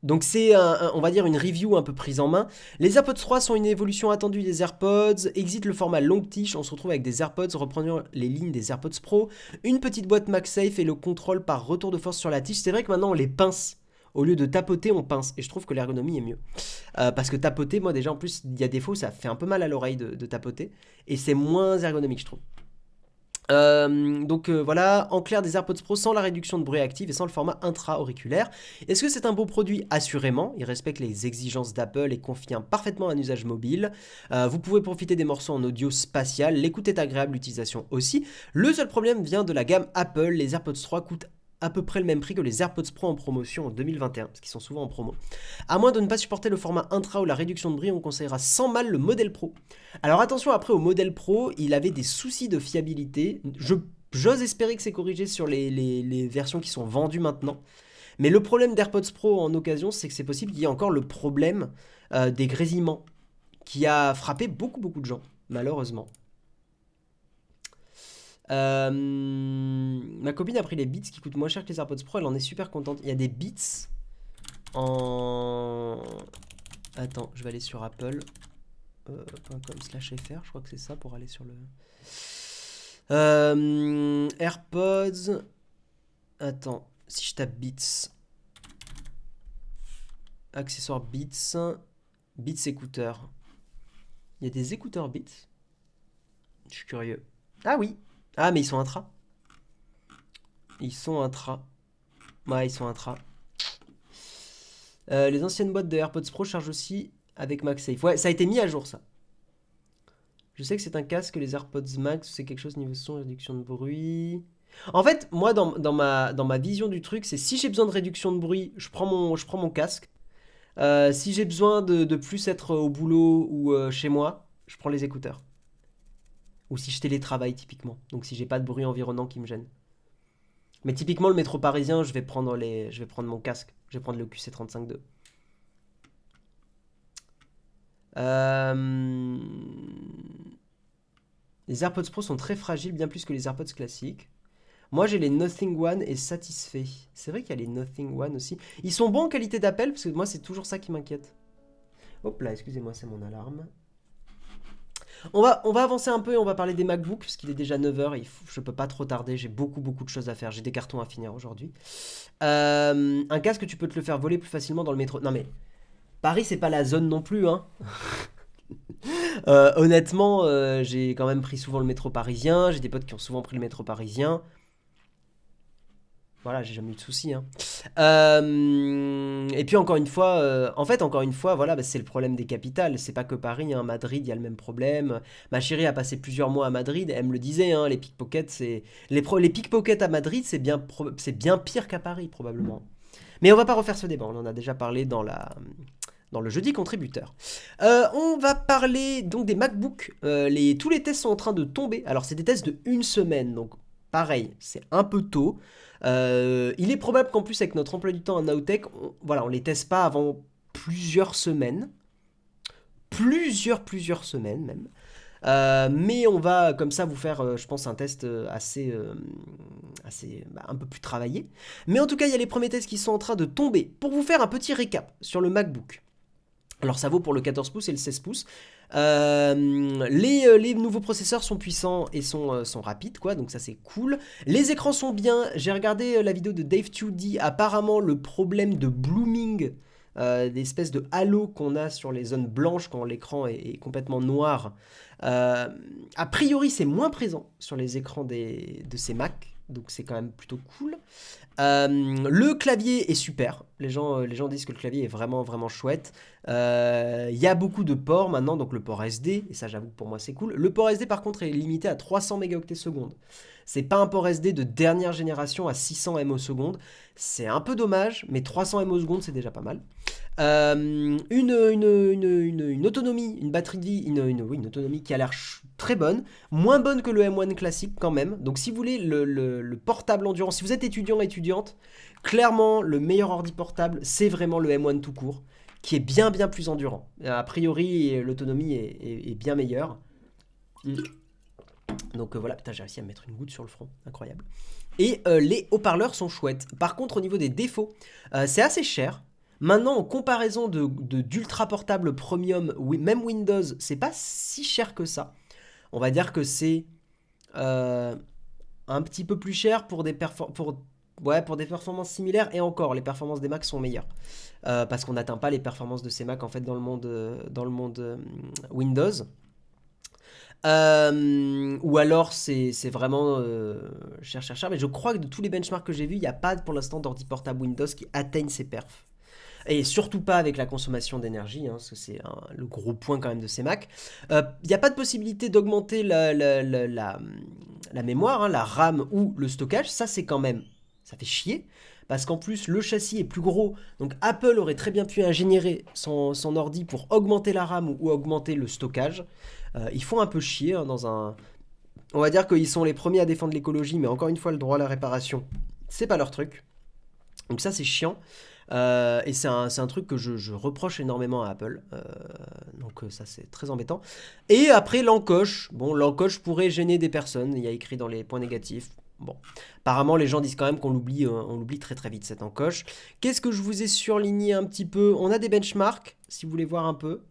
Donc c'est, on va dire, une review un peu prise en main. Les AirPods 3 sont une évolution attendue des AirPods. Exit le format long tige, on se retrouve avec des AirPods reprenant les lignes des AirPods Pro. Une petite boîte MagSafe et le contrôle par retour de force sur la tige. C'est vrai que maintenant on les pince. Au lieu de tapoter, on pince. Et je trouve que l'ergonomie est mieux. Parce que tapoter, moi déjà en plus, il y a des fois où ça fait un peu mal à l'oreille de tapoter. Et c'est moins ergonomique, je trouve. Voilà, en clair des AirPods Pro sans la réduction de bruit active et sans le format intra-auriculaire. Est-ce que c'est un beau produit? Assurément, il respecte les exigences d'Apple et confie parfaitement un usage mobile. Vous pouvez profiter des morceaux en audio spatial, l'écoute est agréable, l'utilisation aussi. Le seul problème vient de la gamme Apple, les AirPods 3 coûtent à peu près le même prix que les AirPods Pro en promotion en 2021, parce qu'ils sont souvent en promo. À moins de ne pas supporter le format intra ou la réduction de bruit, on conseillera sans mal le modèle Pro. Alors attention, après au modèle Pro, il avait des soucis de fiabilité. J'ose espérer que c'est corrigé sur les versions qui sont vendues maintenant. Mais le problème d'AirPods Pro en occasion, c'est que c'est possible qu'il y ait encore le problème des grésillements, qui a frappé beaucoup de gens, malheureusement. Ma copine a pris les Beats qui coûtent moins cher que les AirPods Pro, elle en est super contente. Il y a des Beats en... Attends, je vais aller sur apple.com/fr, je crois que c'est ça pour aller sur le... AirPods... Attends, si je tape Beats. Accessoires Beats. Beats écouteurs. Il y a des écouteurs Beats. Je suis curieux. Ah oui. Ah, mais ils sont intra. Ils sont intra. Ouais, ils sont intra. Les anciennes boîtes de AirPods Pro chargent aussi avec MagSafe. Ouais, ça a été mis à jour, ça. Je sais que c'est un casque, les AirPods Max, c'est quelque chose niveau son, réduction de bruit. En fait, moi, dans ma vision du truc, c'est si j'ai besoin de réduction de bruit, je prends mon casque. Si j'ai besoin de plus être au boulot ou chez moi, je prends les écouteurs. Ou si je télétravaille, typiquement. Donc si j'ai pas de bruit environnant qui me gêne. Mais typiquement, le métro parisien, je vais prendre mon casque. Je vais prendre le QC35-2. Euh, Les AirPods Pro sont très fragiles, bien plus que les AirPods classiques. Moi, j'ai les Nothing One et satisfait. C'est vrai qu'il y a les Nothing One aussi. Ils sont bons en qualité d'appel, parce que moi, c'est toujours ça qui m'inquiète. Hop là, excusez-moi, c'est mon alarme. On va avancer un peu et on va parler des MacBooks, parce qu'il est déjà 9h et je peux pas trop tarder. J'ai beaucoup de choses à faire. J'ai des cartons à finir aujourd'hui. Un casque, tu peux te le faire voler plus facilement dans le métro. Non mais, Paris, c'est pas la zone non plus, hein. Honnêtement, j'ai quand même pris souvent le métro parisien. J'ai des potes qui ont souvent pris le métro parisien. Voilà, j'ai jamais eu de soucis, hein. Et puis encore une fois, voilà, bah, c'est le problème des capitales. C'est pas que Paris, hein. Madrid, il y a le même problème. Ma chérie a passé plusieurs mois à Madrid. Elle me le disait, hein, les pickpockets, les pickpockets à Madrid, c'est bien pire qu'à Paris, probablement. Mais on va pas refaire ce débat. On en a déjà parlé dans le jeudi contributeur. On va parler donc des MacBooks. Tous les tests sont en train de tomber. Alors, c'est des tests de une semaine, donc pareil, c'est un peu tôt. Il est probable qu'en plus, avec notre emploi du temps à Nowtech, on les teste pas avant plusieurs semaines. Plusieurs semaines même. Mais on va comme ça vous faire, je pense, un test assez un peu plus travaillé. Mais en tout cas, il y a les premiers tests qui sont en train de tomber. Pour vous faire un petit récap sur le MacBook. Alors ça vaut pour le 14 pouces et le 16 pouces. Les nouveaux processeurs sont puissants et sont rapides, quoi, donc ça c'est cool. Les écrans sont bien. J'ai regardé la vidéo de Dave2D. Apparemment, le problème de blooming, des espèces de halo qu'on a sur les zones blanches quand l'écran est complètement noir, a priori c'est moins présent sur les écrans de ces Mac. Donc c'est quand même plutôt cool. Le clavier est super. Les gens disent que le clavier est vraiment chouette. Il y a beaucoup de ports maintenant, donc le port SD, et ça j'avoue pour moi c'est cool. Le port SD par contre est limité à 300 mégaoctets secondes. C'est pas un port SD de dernière génération à 600 ms. C'est un peu dommage, mais 300 ms c'est déjà pas mal. Une autonomie, une batterie de vie, une autonomie qui a l'air très bonne, moins bonne que le M1 classique quand même. Donc si vous voulez le portable endurant, si vous êtes étudiante, clairement le meilleur ordi portable c'est vraiment le M1 tout court, qui est bien plus endurant. A priori l'autonomie est bien meilleure. Donc voilà, putain j'ai réussi à me mettre une goutte sur le front, incroyable. Et les haut-parleurs sont chouettes. Par contre au niveau des défauts, c'est assez cher. Maintenant, en comparaison d'ultra portable premium, même Windows, c'est pas si cher que ça. On va dire que c'est un petit peu plus cher pour des performances similaires. Et encore, les performances des Mac sont meilleures. Parce qu'on n'atteint pas les performances de ces Mac en fait dans le monde Windows. Ou alors c'est vraiment cher. Mais je crois que de tous les benchmarks que j'ai vus, il n'y a pas pour l'instant d'ordi portable Windows qui atteigne ces perfs. Et surtout pas avec la consommation d'énergie, hein, parce que c'est le gros point quand même de ces Mac. Il n'y a pas de possibilité d'augmenter la mémoire, hein, la RAM ou le stockage. Ça fait chier, parce qu'en plus le châssis est plus gros. Donc Apple aurait très bien pu ingénierer son ordi pour augmenter la RAM ou augmenter le stockage. Ils font un peu chier, hein, on va dire qu'ils sont les premiers à défendre l'écologie, mais encore une fois, le droit à la réparation, c'est pas leur truc. Donc ça, c'est chiant. Et c'est un truc que je reproche énormément à Apple. Donc ça, c'est très embêtant. Et après, l'encoche. Bon, l'encoche pourrait gêner des personnes. Il y a écrit dans les points négatifs. Bon, apparemment, les gens disent quand même qu'on l'oublie très vite, cette encoche. Qu'est-ce que je vous ai surligné un petit peu? On a des benchmarks, si vous voulez voir un peu.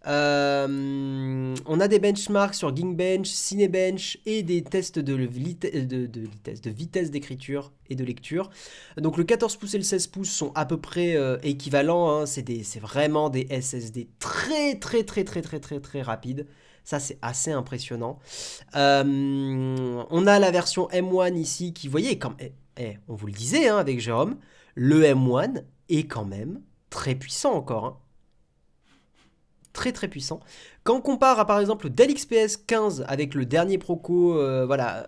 On a des benchmarks sur Geekbench, Cinebench et des tests de vitesse d'écriture et de lecture. Donc le 14 pouces et le 16 pouces sont à peu près équivalents, hein. C'est vraiment des SSD très très très très très très très rapides. Ça, c'est assez impressionnant. On a la version M1 ici qui, vous voyez, on vous le disait hein, avec Jérôme, le M1 est quand même très puissant encore. Hein. Très très puissant. Quand on compare à par exemple le Dell XPS 15 avec le dernier Proco, voilà,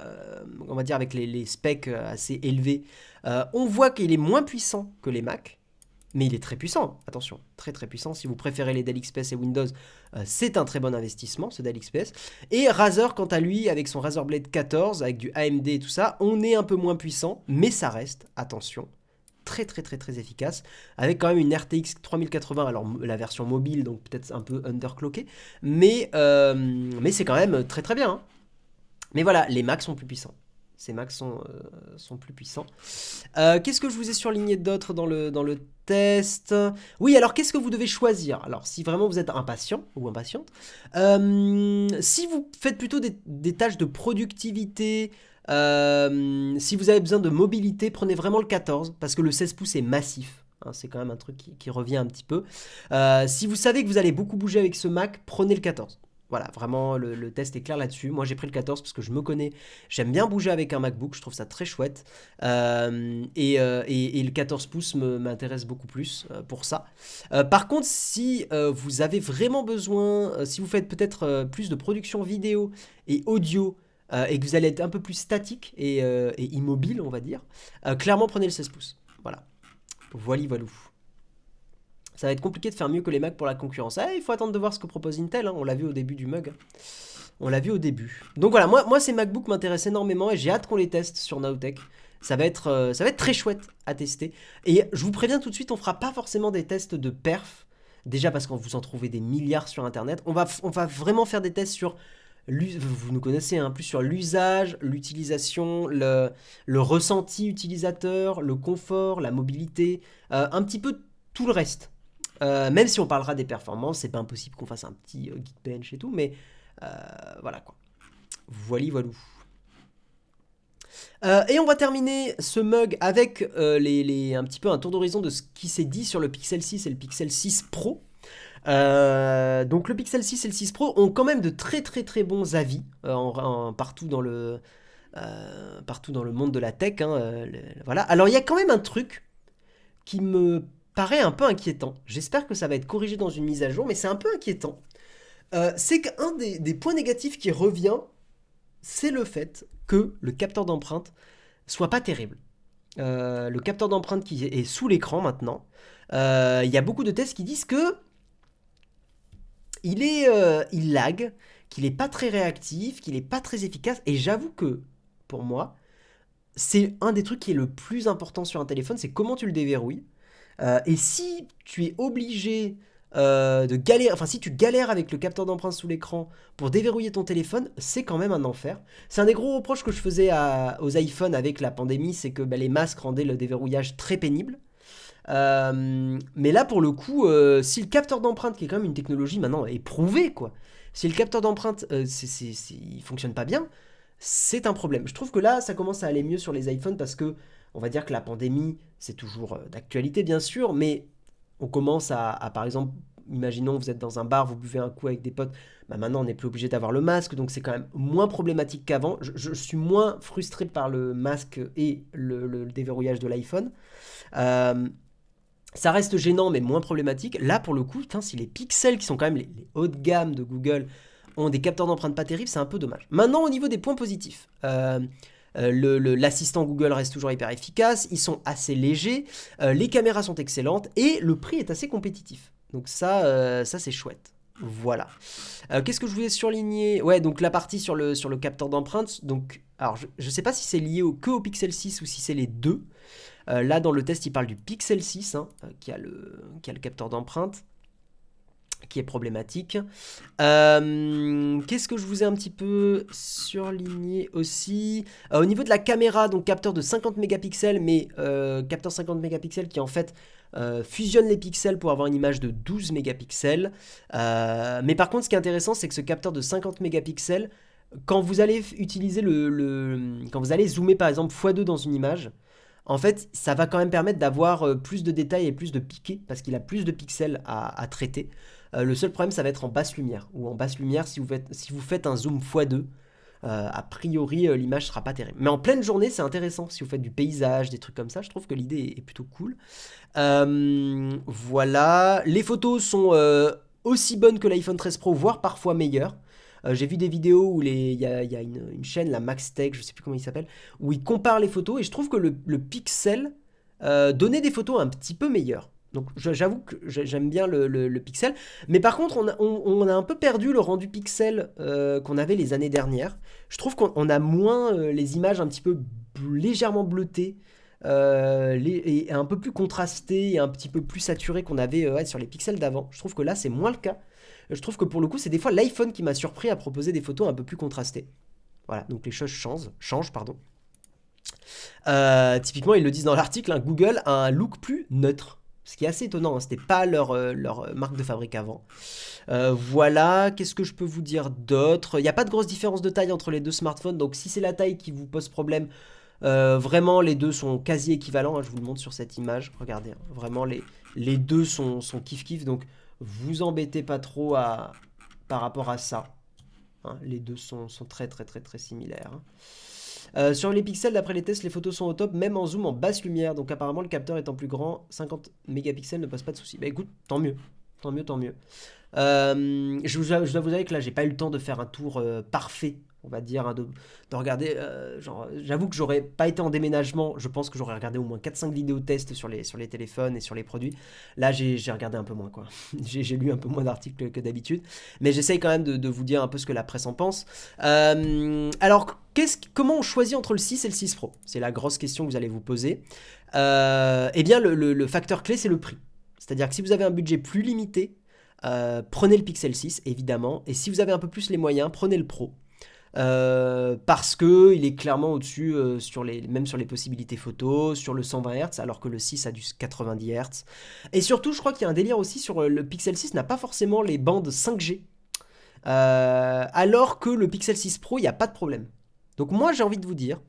on va dire avec les specs assez élevés, on voit qu'il est moins puissant que les Mac. Mais il est très puissant, attention, très très puissant. Si vous préférez les Dell XPS et Windows, c'est un très bon investissement, ce Dell XPS. Et Razer, quant à lui, avec son Razer Blade 14, avec du AMD et tout ça, on est un peu moins puissant, mais ça reste, attention, très très très très efficace, avec quand même une RTX 3080, alors la version mobile, donc peut-être un peu underclockée, mais c'est quand même très très bien. Hein. Mais voilà, les Macs sont plus puissants. Ces Macs sont plus puissants. Qu'est-ce que je vous ai surligné d'autre dans le test? Oui, alors qu'est-ce que vous devez choisir? Alors, si vraiment vous êtes impatient ou impatiente, si vous faites plutôt des tâches de productivité, si vous avez besoin de mobilité, prenez vraiment le 14, parce que le 16 pouces est massif. Hein, c'est quand même un truc qui revient un petit peu. Si vous savez que vous allez beaucoup bouger avec ce Mac, prenez le 14. Voilà, vraiment, le test est clair là-dessus. Moi, j'ai pris le 14 parce que je me connais. J'aime bien bouger avec un MacBook, je trouve ça très chouette. Et le 14 pouces m'intéresse beaucoup plus pour ça. Par contre, si vous avez vraiment besoin, si vous faites peut-être plus de production vidéo et audio, et que vous allez être un peu plus statique et immobile, on va dire, clairement, prenez le 16 pouces. Voilà. Voilou. Ça va être compliqué de faire mieux que les Mac pour la concurrence. Il faut attendre de voir ce que propose Intel. Hein. On l'a vu au début du mug. On l'a vu au début. Donc voilà, moi ces MacBooks m'intéressent énormément et j'ai hâte qu'on les teste sur Nowtech. Ça va être très chouette à tester. Et je vous préviens tout de suite, on fera pas forcément des tests de perf. Déjà parce qu'on vous en trouvez des milliards sur Internet. On va vraiment faire des tests sur... Vous nous connaissez, hein, plus sur l'usage, l'utilisation, le ressenti utilisateur, le confort, la mobilité, un petit peu tout le reste. Même si on parlera des performances, c'est pas impossible qu'on fasse un petit Geekbench et tout, mais voilà quoi. Voilou. Et on va terminer ce mug avec un petit peu un tour d'horizon de ce qui s'est dit sur le Pixel 6 et le Pixel 6 Pro. Donc le Pixel 6 et le 6 Pro ont quand même de très très très bons avis partout dans le monde de la tech. Hein, voilà. Alors il y a quand même un truc qui me paraît un peu inquiétant. J'espère que ça va être corrigé dans une mise à jour, mais c'est un peu inquiétant. C'est qu'un des points négatifs qui revient, c'est le fait que le capteur d'empreinte soit pas terrible. Le capteur d'empreinte qui est sous l'écran maintenant, il y a beaucoup de tests qui disent que il lag, qu'il est pas très réactif, qu'il est pas très efficace, et j'avoue que, pour moi, c'est un des trucs qui est le plus important sur un téléphone, c'est comment tu le déverrouilles. Et si tu es obligé de galérer, enfin si tu galères avec le capteur d'empreinte sous l'écran pour déverrouiller ton téléphone, c'est quand même un enfer. C'est un des gros reproches que je faisais aux iPhones avec la pandémie, c'est que les masques rendaient le déverrouillage très pénible. Mais là pour le coup, si le capteur d'empreinte, qui est quand même une technologie maintenant éprouvée, quoi, si le capteur d'empreinte il fonctionne pas bien, c'est un problème. Je trouve que là ça commence à aller mieux sur les iPhones parce que on va dire que la pandémie, c'est toujours d'actualité bien sûr, mais on commence à, par exemple, imaginons vous êtes dans un bar, vous buvez un coup avec des potes, bah maintenant on n'est plus obligé d'avoir le masque, donc c'est quand même moins problématique qu'avant. Je suis moins frustré par le masque et le déverrouillage de l'iPhone. Ça reste gênant mais moins problématique. Là pour le coup, putain, si les pixels qui sont quand même les hauts de gamme de Google ont des capteurs d'empreinte pas terribles, c'est un peu dommage. Maintenant au niveau des points positifs. L'assistant Google reste toujours hyper efficace, ils sont assez légers, les caméras sont excellentes et le prix est assez compétitif. Donc ça c'est chouette. Voilà. Qu'est-ce que je voulais surligner? Ouais, donc la partie sur le capteur d'empreinte. Donc, alors je sais pas si c'est lié que au Pixel 6 ou si c'est les deux. Là dans le test il parle du Pixel 6 hein, qui a le capteur d'empreinte. qui est problématique. Qu'est-ce que je vous ai un petit peu surligné aussi, au niveau de la caméra, donc capteur de 50 mégapixels, mais capteur 50 mégapixels qui en fait fusionne les pixels pour avoir une image de 12 mégapixels. Mais par contre, ce qui est intéressant, c'est que ce capteur de 50 mégapixels, quand vous allez utiliser quand vous allez zoomer par exemple x2 dans une image, en fait, ça va quand même permettre d'avoir plus de détails et plus de piquets, parce qu'il a plus de pixels à traiter. Le seul problème, ça va être en basse lumière, ou en basse lumière, si vous faites un zoom x2, a priori, l'image sera pas terrible. Mais en pleine journée, c'est intéressant, si vous faites du paysage, des trucs comme ça, je trouve que l'idée est plutôt cool. Voilà, les photos sont aussi bonnes que l'iPhone 13 Pro, voire parfois meilleures. J'ai vu des vidéos où il y a une chaîne, la MaxTech, je sais plus comment il s'appelle, où il compare les photos et je trouve que le Pixel donnait des photos un petit peu meilleures. Donc j'avoue que j'aime bien le Pixel, mais par contre on a un peu perdu le rendu Pixel qu'on avait les années dernières. Je trouve qu'on a moins les images un petit peu légèrement bleutées, et un peu plus contrastées et un petit peu plus saturées qu'on avait sur les pixels d'avant. Je trouve que là c'est moins le cas. Je trouve que pour le coup, c'est des fois l'iPhone qui m'a surpris à proposer des photos un peu plus contrastées. Voilà, donc les choses changent, pardon. Typiquement, ils le disent dans l'article, hein, Google a un look plus neutre. Ce qui est assez étonnant, hein, c'était pas leur marque de fabrique avant. Voilà, qu'est-ce que je peux vous dire d'autre? Il n'y a pas de grosse différence de taille entre les deux smartphones, donc si c'est la taille qui vous pose problème, vraiment les deux sont quasi équivalents, hein, je vous le montre sur cette image, regardez, hein, vraiment les deux sont kiff-kiff, donc vous embêtez pas trop par rapport à ça. Hein, les deux sont très très très très similaires. Sur les pixels, d'après les tests, les photos sont au top, même en zoom en basse lumière. Donc apparemment, le capteur étant plus grand, 50 mégapixels ne pose pas de soucis. Bah écoute, tant mieux. Tant mieux, tant mieux. Je dois vous avouer que là, j'ai pas eu le temps de faire un tour parfait, on va dire, hein, de regarder. Genre, j'avoue que j'aurais pas été en déménagement. Je pense que j'aurais regardé au moins 4-5 vidéos tests sur les téléphones et sur les produits. Là, j'ai regardé un peu moins, quoi. J'ai lu un peu moins d'articles que d'habitude. Mais j'essaye quand même de vous dire un peu ce que la presse en pense. Alors, comment on choisit entre le 6 et le 6 Pro? C'est la grosse question que vous allez vous poser. Eh bien, le facteur clé, c'est le prix. C'est-à-dire que si vous avez un budget plus limité, prenez le Pixel 6 évidemment, et si vous avez un peu plus les moyens, prenez le Pro. Parce que il est clairement au-dessus même sur les possibilités photos, sur le 120 Hz, alors que le 6 a du 90 Hz. Et surtout, je crois qu'il y a un délire aussi sur le Pixel 6 n'a pas forcément les bandes 5G, alors que le Pixel 6 Pro, il n'y a pas de problème. Donc moi, j'ai envie de vous dire,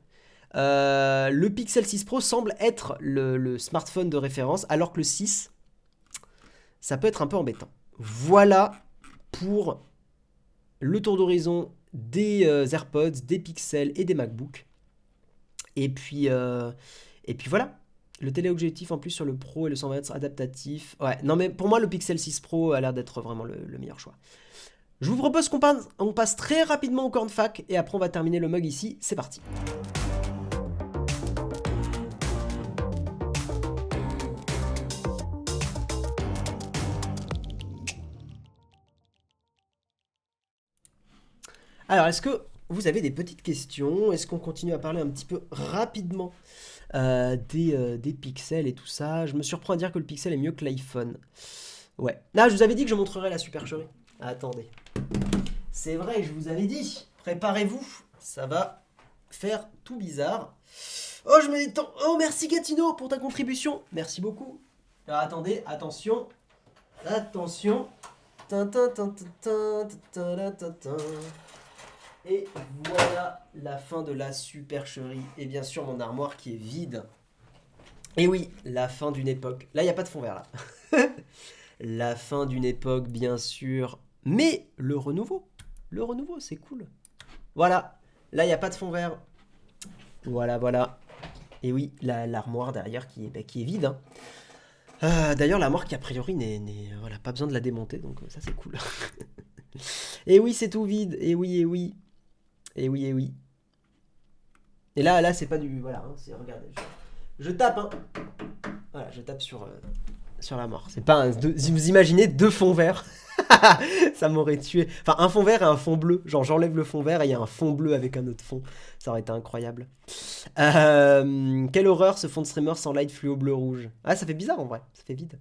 le Pixel 6 Pro semble être le smartphone de référence, alors que le 6, ça peut être un peu embêtant. Voilà pour le tour d'horizon des AirPods, des Pixels et des MacBooks. Et puis voilà. Le téléobjectif en plus sur le Pro et le 120 Hz adaptatif. Ouais, non mais pour moi le Pixel 6 Pro a l'air d'être vraiment le meilleur choix. Je vous propose qu'on passe très rapidement au corn fac et après on va terminer le mug ici. C'est parti. Alors, est-ce que vous avez des petites questions? Est-ce qu'on continue à parler un petit peu rapidement des pixels et tout ça? Je me surprends à dire que le pixel est mieux que l'iPhone. Ouais. Là, je vous avais dit que je montrerais la supercherie. Attendez. C'est vrai, je vous avais dit. Préparez-vous. Ça va faire tout bizarre. Oh, je me détends. Oh, merci Gatineau pour ta contribution. Merci beaucoup. Alors, attendez, attention. Attention. Tintin, tintin, tintin, tintin, tintin. Et voilà la fin de la supercherie. Et bien sûr, mon armoire qui est vide. Et oui, la fin d'une époque. Là, il n'y a pas de fond vert, là. La fin d'une époque, bien sûr. Mais le renouveau. Le renouveau, c'est cool. Voilà. Là, il n'y a pas de fond vert. Voilà, voilà. Et oui, l'armoire derrière qui est vide. Hein. D'ailleurs, l'armoire qui, a priori, voilà, pas besoin de la démonter. Donc, ça, c'est cool. Et oui, c'est tout vide. Et oui, et oui. Et oui, et oui. Et là c'est pas du... Voilà, hein, regardez, je tape, hein. Voilà, je tape sur l'armoire. C'est pas un... Si vous imaginez deux fonds verts, ça m'aurait tué. Enfin, un fond vert et un fond bleu. Genre, j'enlève le fond vert et il y a un fond bleu avec un autre fond. Ça aurait été incroyable. Quelle horreur, ce fond de streamer sans light fluo bleu-rouge. Ah, ça fait bizarre, en vrai. Ça fait vide.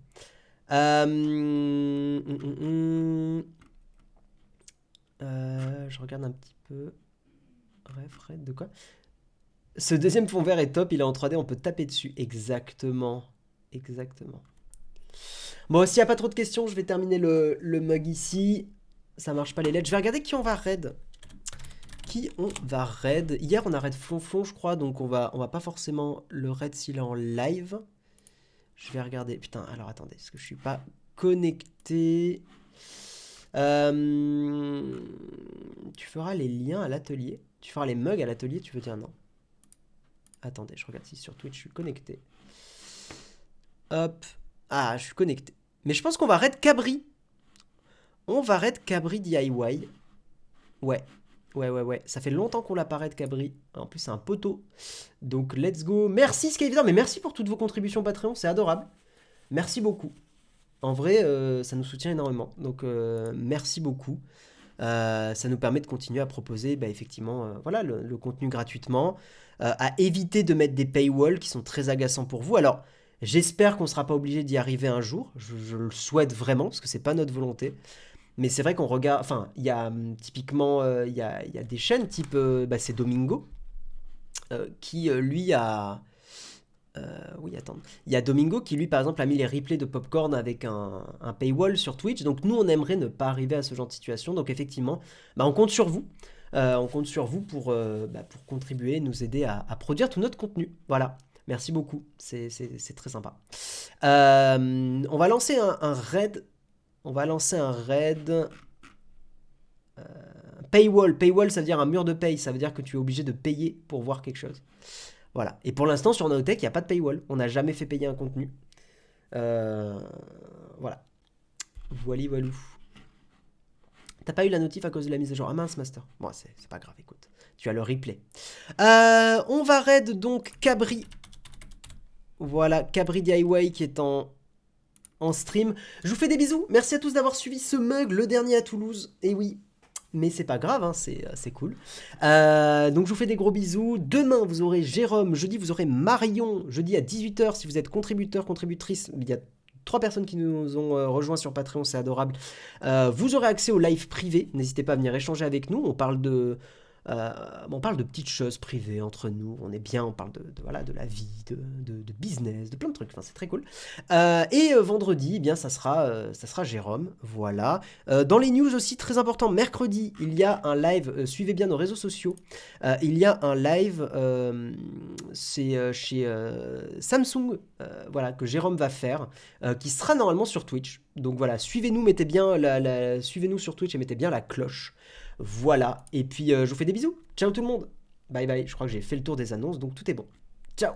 Je regarde un petit peu. Red, de quoi? Ce deuxième fond vert est top, il est en 3D, on peut taper dessus. Exactement. Exactement. Bon, s'il n'y a pas trop de questions, je vais terminer le mug ici. Ça marche pas les lettres. Je vais regarder qui on va raid. Qui on va raid. Hier, on a raid Flonflon, je crois, donc on va pas forcément le raid s'il est en live. Je vais regarder. Putain, alors attendez, parce que je suis pas connecté. Tu feras les liens à l'atelier. Tu feras les mugs à l'atelier, tu veux dire non? Attendez, je regarde si sur Twitch je suis connecté. Hop. Ah, je suis connecté. Mais je pense qu'on va raid Cabri. On va raid Cabri DIY. Ouais. Ouais. Ça fait longtemps qu'on l'a pas raid Cabri. En plus, c'est un poteau. Donc, let's go. Merci Skyvider, mais merci pour toutes vos contributions Patreon. C'est adorable. Merci beaucoup. En vrai, ça nous soutient énormément. Donc, merci beaucoup. Ça nous permet de continuer à proposer effectivement voilà, le contenu gratuitement, à éviter de mettre des paywalls qui sont très agaçants pour vous. Alors, j'espère qu'on ne sera pas obligé d'y arriver un jour. Je le souhaite vraiment, parce que c'est pas notre volonté. Mais c'est vrai qu'on regarde... Enfin, il y a typiquement... Il y a des chaînes type... c'est Domingo, qui lui a... oui, attends. Il y a Domingo qui, lui, par exemple, a mis les replays de Popcorn avec un paywall sur Twitch. Donc, nous, on aimerait ne pas arriver à ce genre de situation. Donc, effectivement, on compte sur vous. On compte sur vous pour contribuer, nous aider à produire tout notre contenu. Voilà. Merci beaucoup. C'est très sympa. On va lancer un raid. On va lancer un raid. Paywall. Paywall, ça veut dire un mur de paye. Ça veut dire que tu es obligé de payer pour voir quelque chose. Voilà. Et pour l'instant, sur Nowtech, il n'y a pas de paywall. On n'a jamais fait payer un contenu. Voilà. Voilou. T'as pas eu la notif à cause de la mise à jour. Ah mince, Master. Bon, c'est pas grave, écoute. Tu as le replay. On va raid donc Cabri. Voilà, Cabri DIY qui est en stream. Je vous fais des bisous. Merci à tous d'avoir suivi ce mug, le dernier à Toulouse. Et oui, mais c'est pas grave, hein, c'est cool. Donc je vous fais des gros bisous. Demain, vous aurez Jérôme. Jeudi, vous aurez Marion. Jeudi à 18h, si vous êtes contributeur, contributrice, il y a 3 personnes qui nous ont rejoints sur Patreon, c'est adorable. Vous aurez accès au live privé. N'hésitez pas à venir échanger avec nous. On parle de petites choses privées entre nous. On est bien, on parle de la vie, de business, de plein de trucs. Enfin, c'est très cool. Et vendredi, ça sera Jérôme. Voilà. Dans les news aussi, très important, mercredi, il y a un live. Suivez bien nos réseaux sociaux. Il y a un live, c'est chez Samsung, voilà, que Jérôme va faire, qui sera normalement sur Twitch. Donc voilà, suivez-nous, suivez-nous sur Twitch et mettez bien la cloche. Voilà, et puis je vous fais des bisous. Ciao tout le monde. Bye bye, je crois que j'ai fait le tour des annonces, donc tout est bon. Ciao.